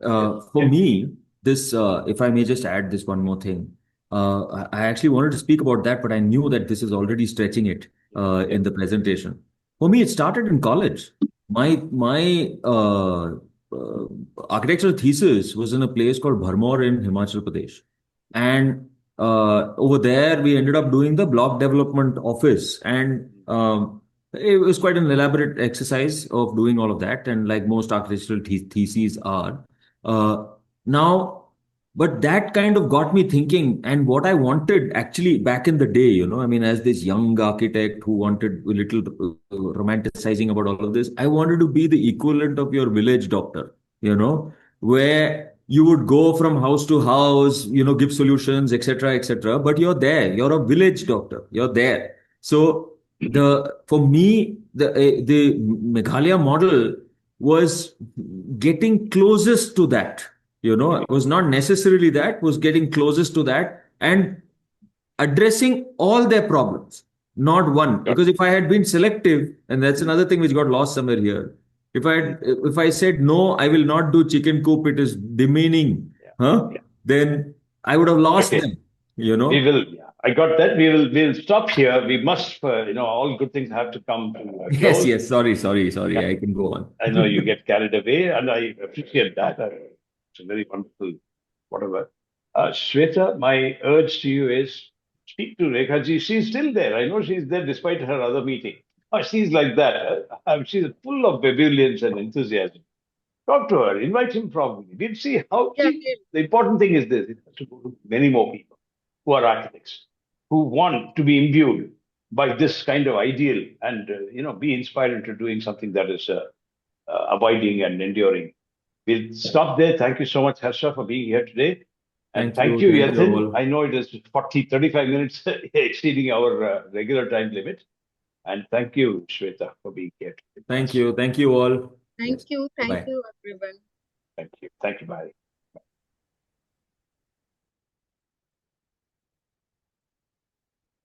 For me, this, if I may just add this one more thing, I actually wanted to speak about that, but I knew that this is already stretching it in the presentation. For me, it started in college. My architectural thesis was in a place called Bharmor in Himachal Pradesh. And over there, we ended up doing the block development office. And it was quite an elaborate exercise of doing all of that. And like most architectural theses are. But that kind of got me thinking, and what I wanted actually back in the day, I mean, as this young architect who wanted a little romanticizing about all of this, I wanted to be the equivalent of your village doctor, where you would go from house to house, give solutions, etc., etc. But you're there, you're a village doctor, you're there. So for me, the Meghalaya model was getting closest to that. It was not necessarily that, was getting closest to that and addressing all their problems, not one. Because if I had been selective, and that's another thing which got lost somewhere here. If I said no, I will not do chicken coop, it is demeaning, then I would have lost them. We will. Yeah. I got that. We'll stop here. We must, all good things have to come to a close. Yes. Sorry. Yeah. I can go on. I know you get carried away, and I appreciate that. It's a very wonderful, whatever. Shweta, my urge to you is speak to Rekha ji. She's still there. I know she's there despite her other meeting. She's like that. She's full of ebullience and enthusiasm. Talk to her. Invite him probably. We'll see how. The important thing is this: it has to go to many more people who are architects, who want to be imbued by this kind of ideal and be inspired into doing something that is abiding and enduring. We'll stop there. Thank you so much, Harsha, for being here today. And thank you, Yatin. I know it is 35 minutes exceeding our regular time limit. And thank you, Shweta, for being here. Thank you. Thank you all. Thank you. Thank you, everyone. Thank you. Thank you, bye.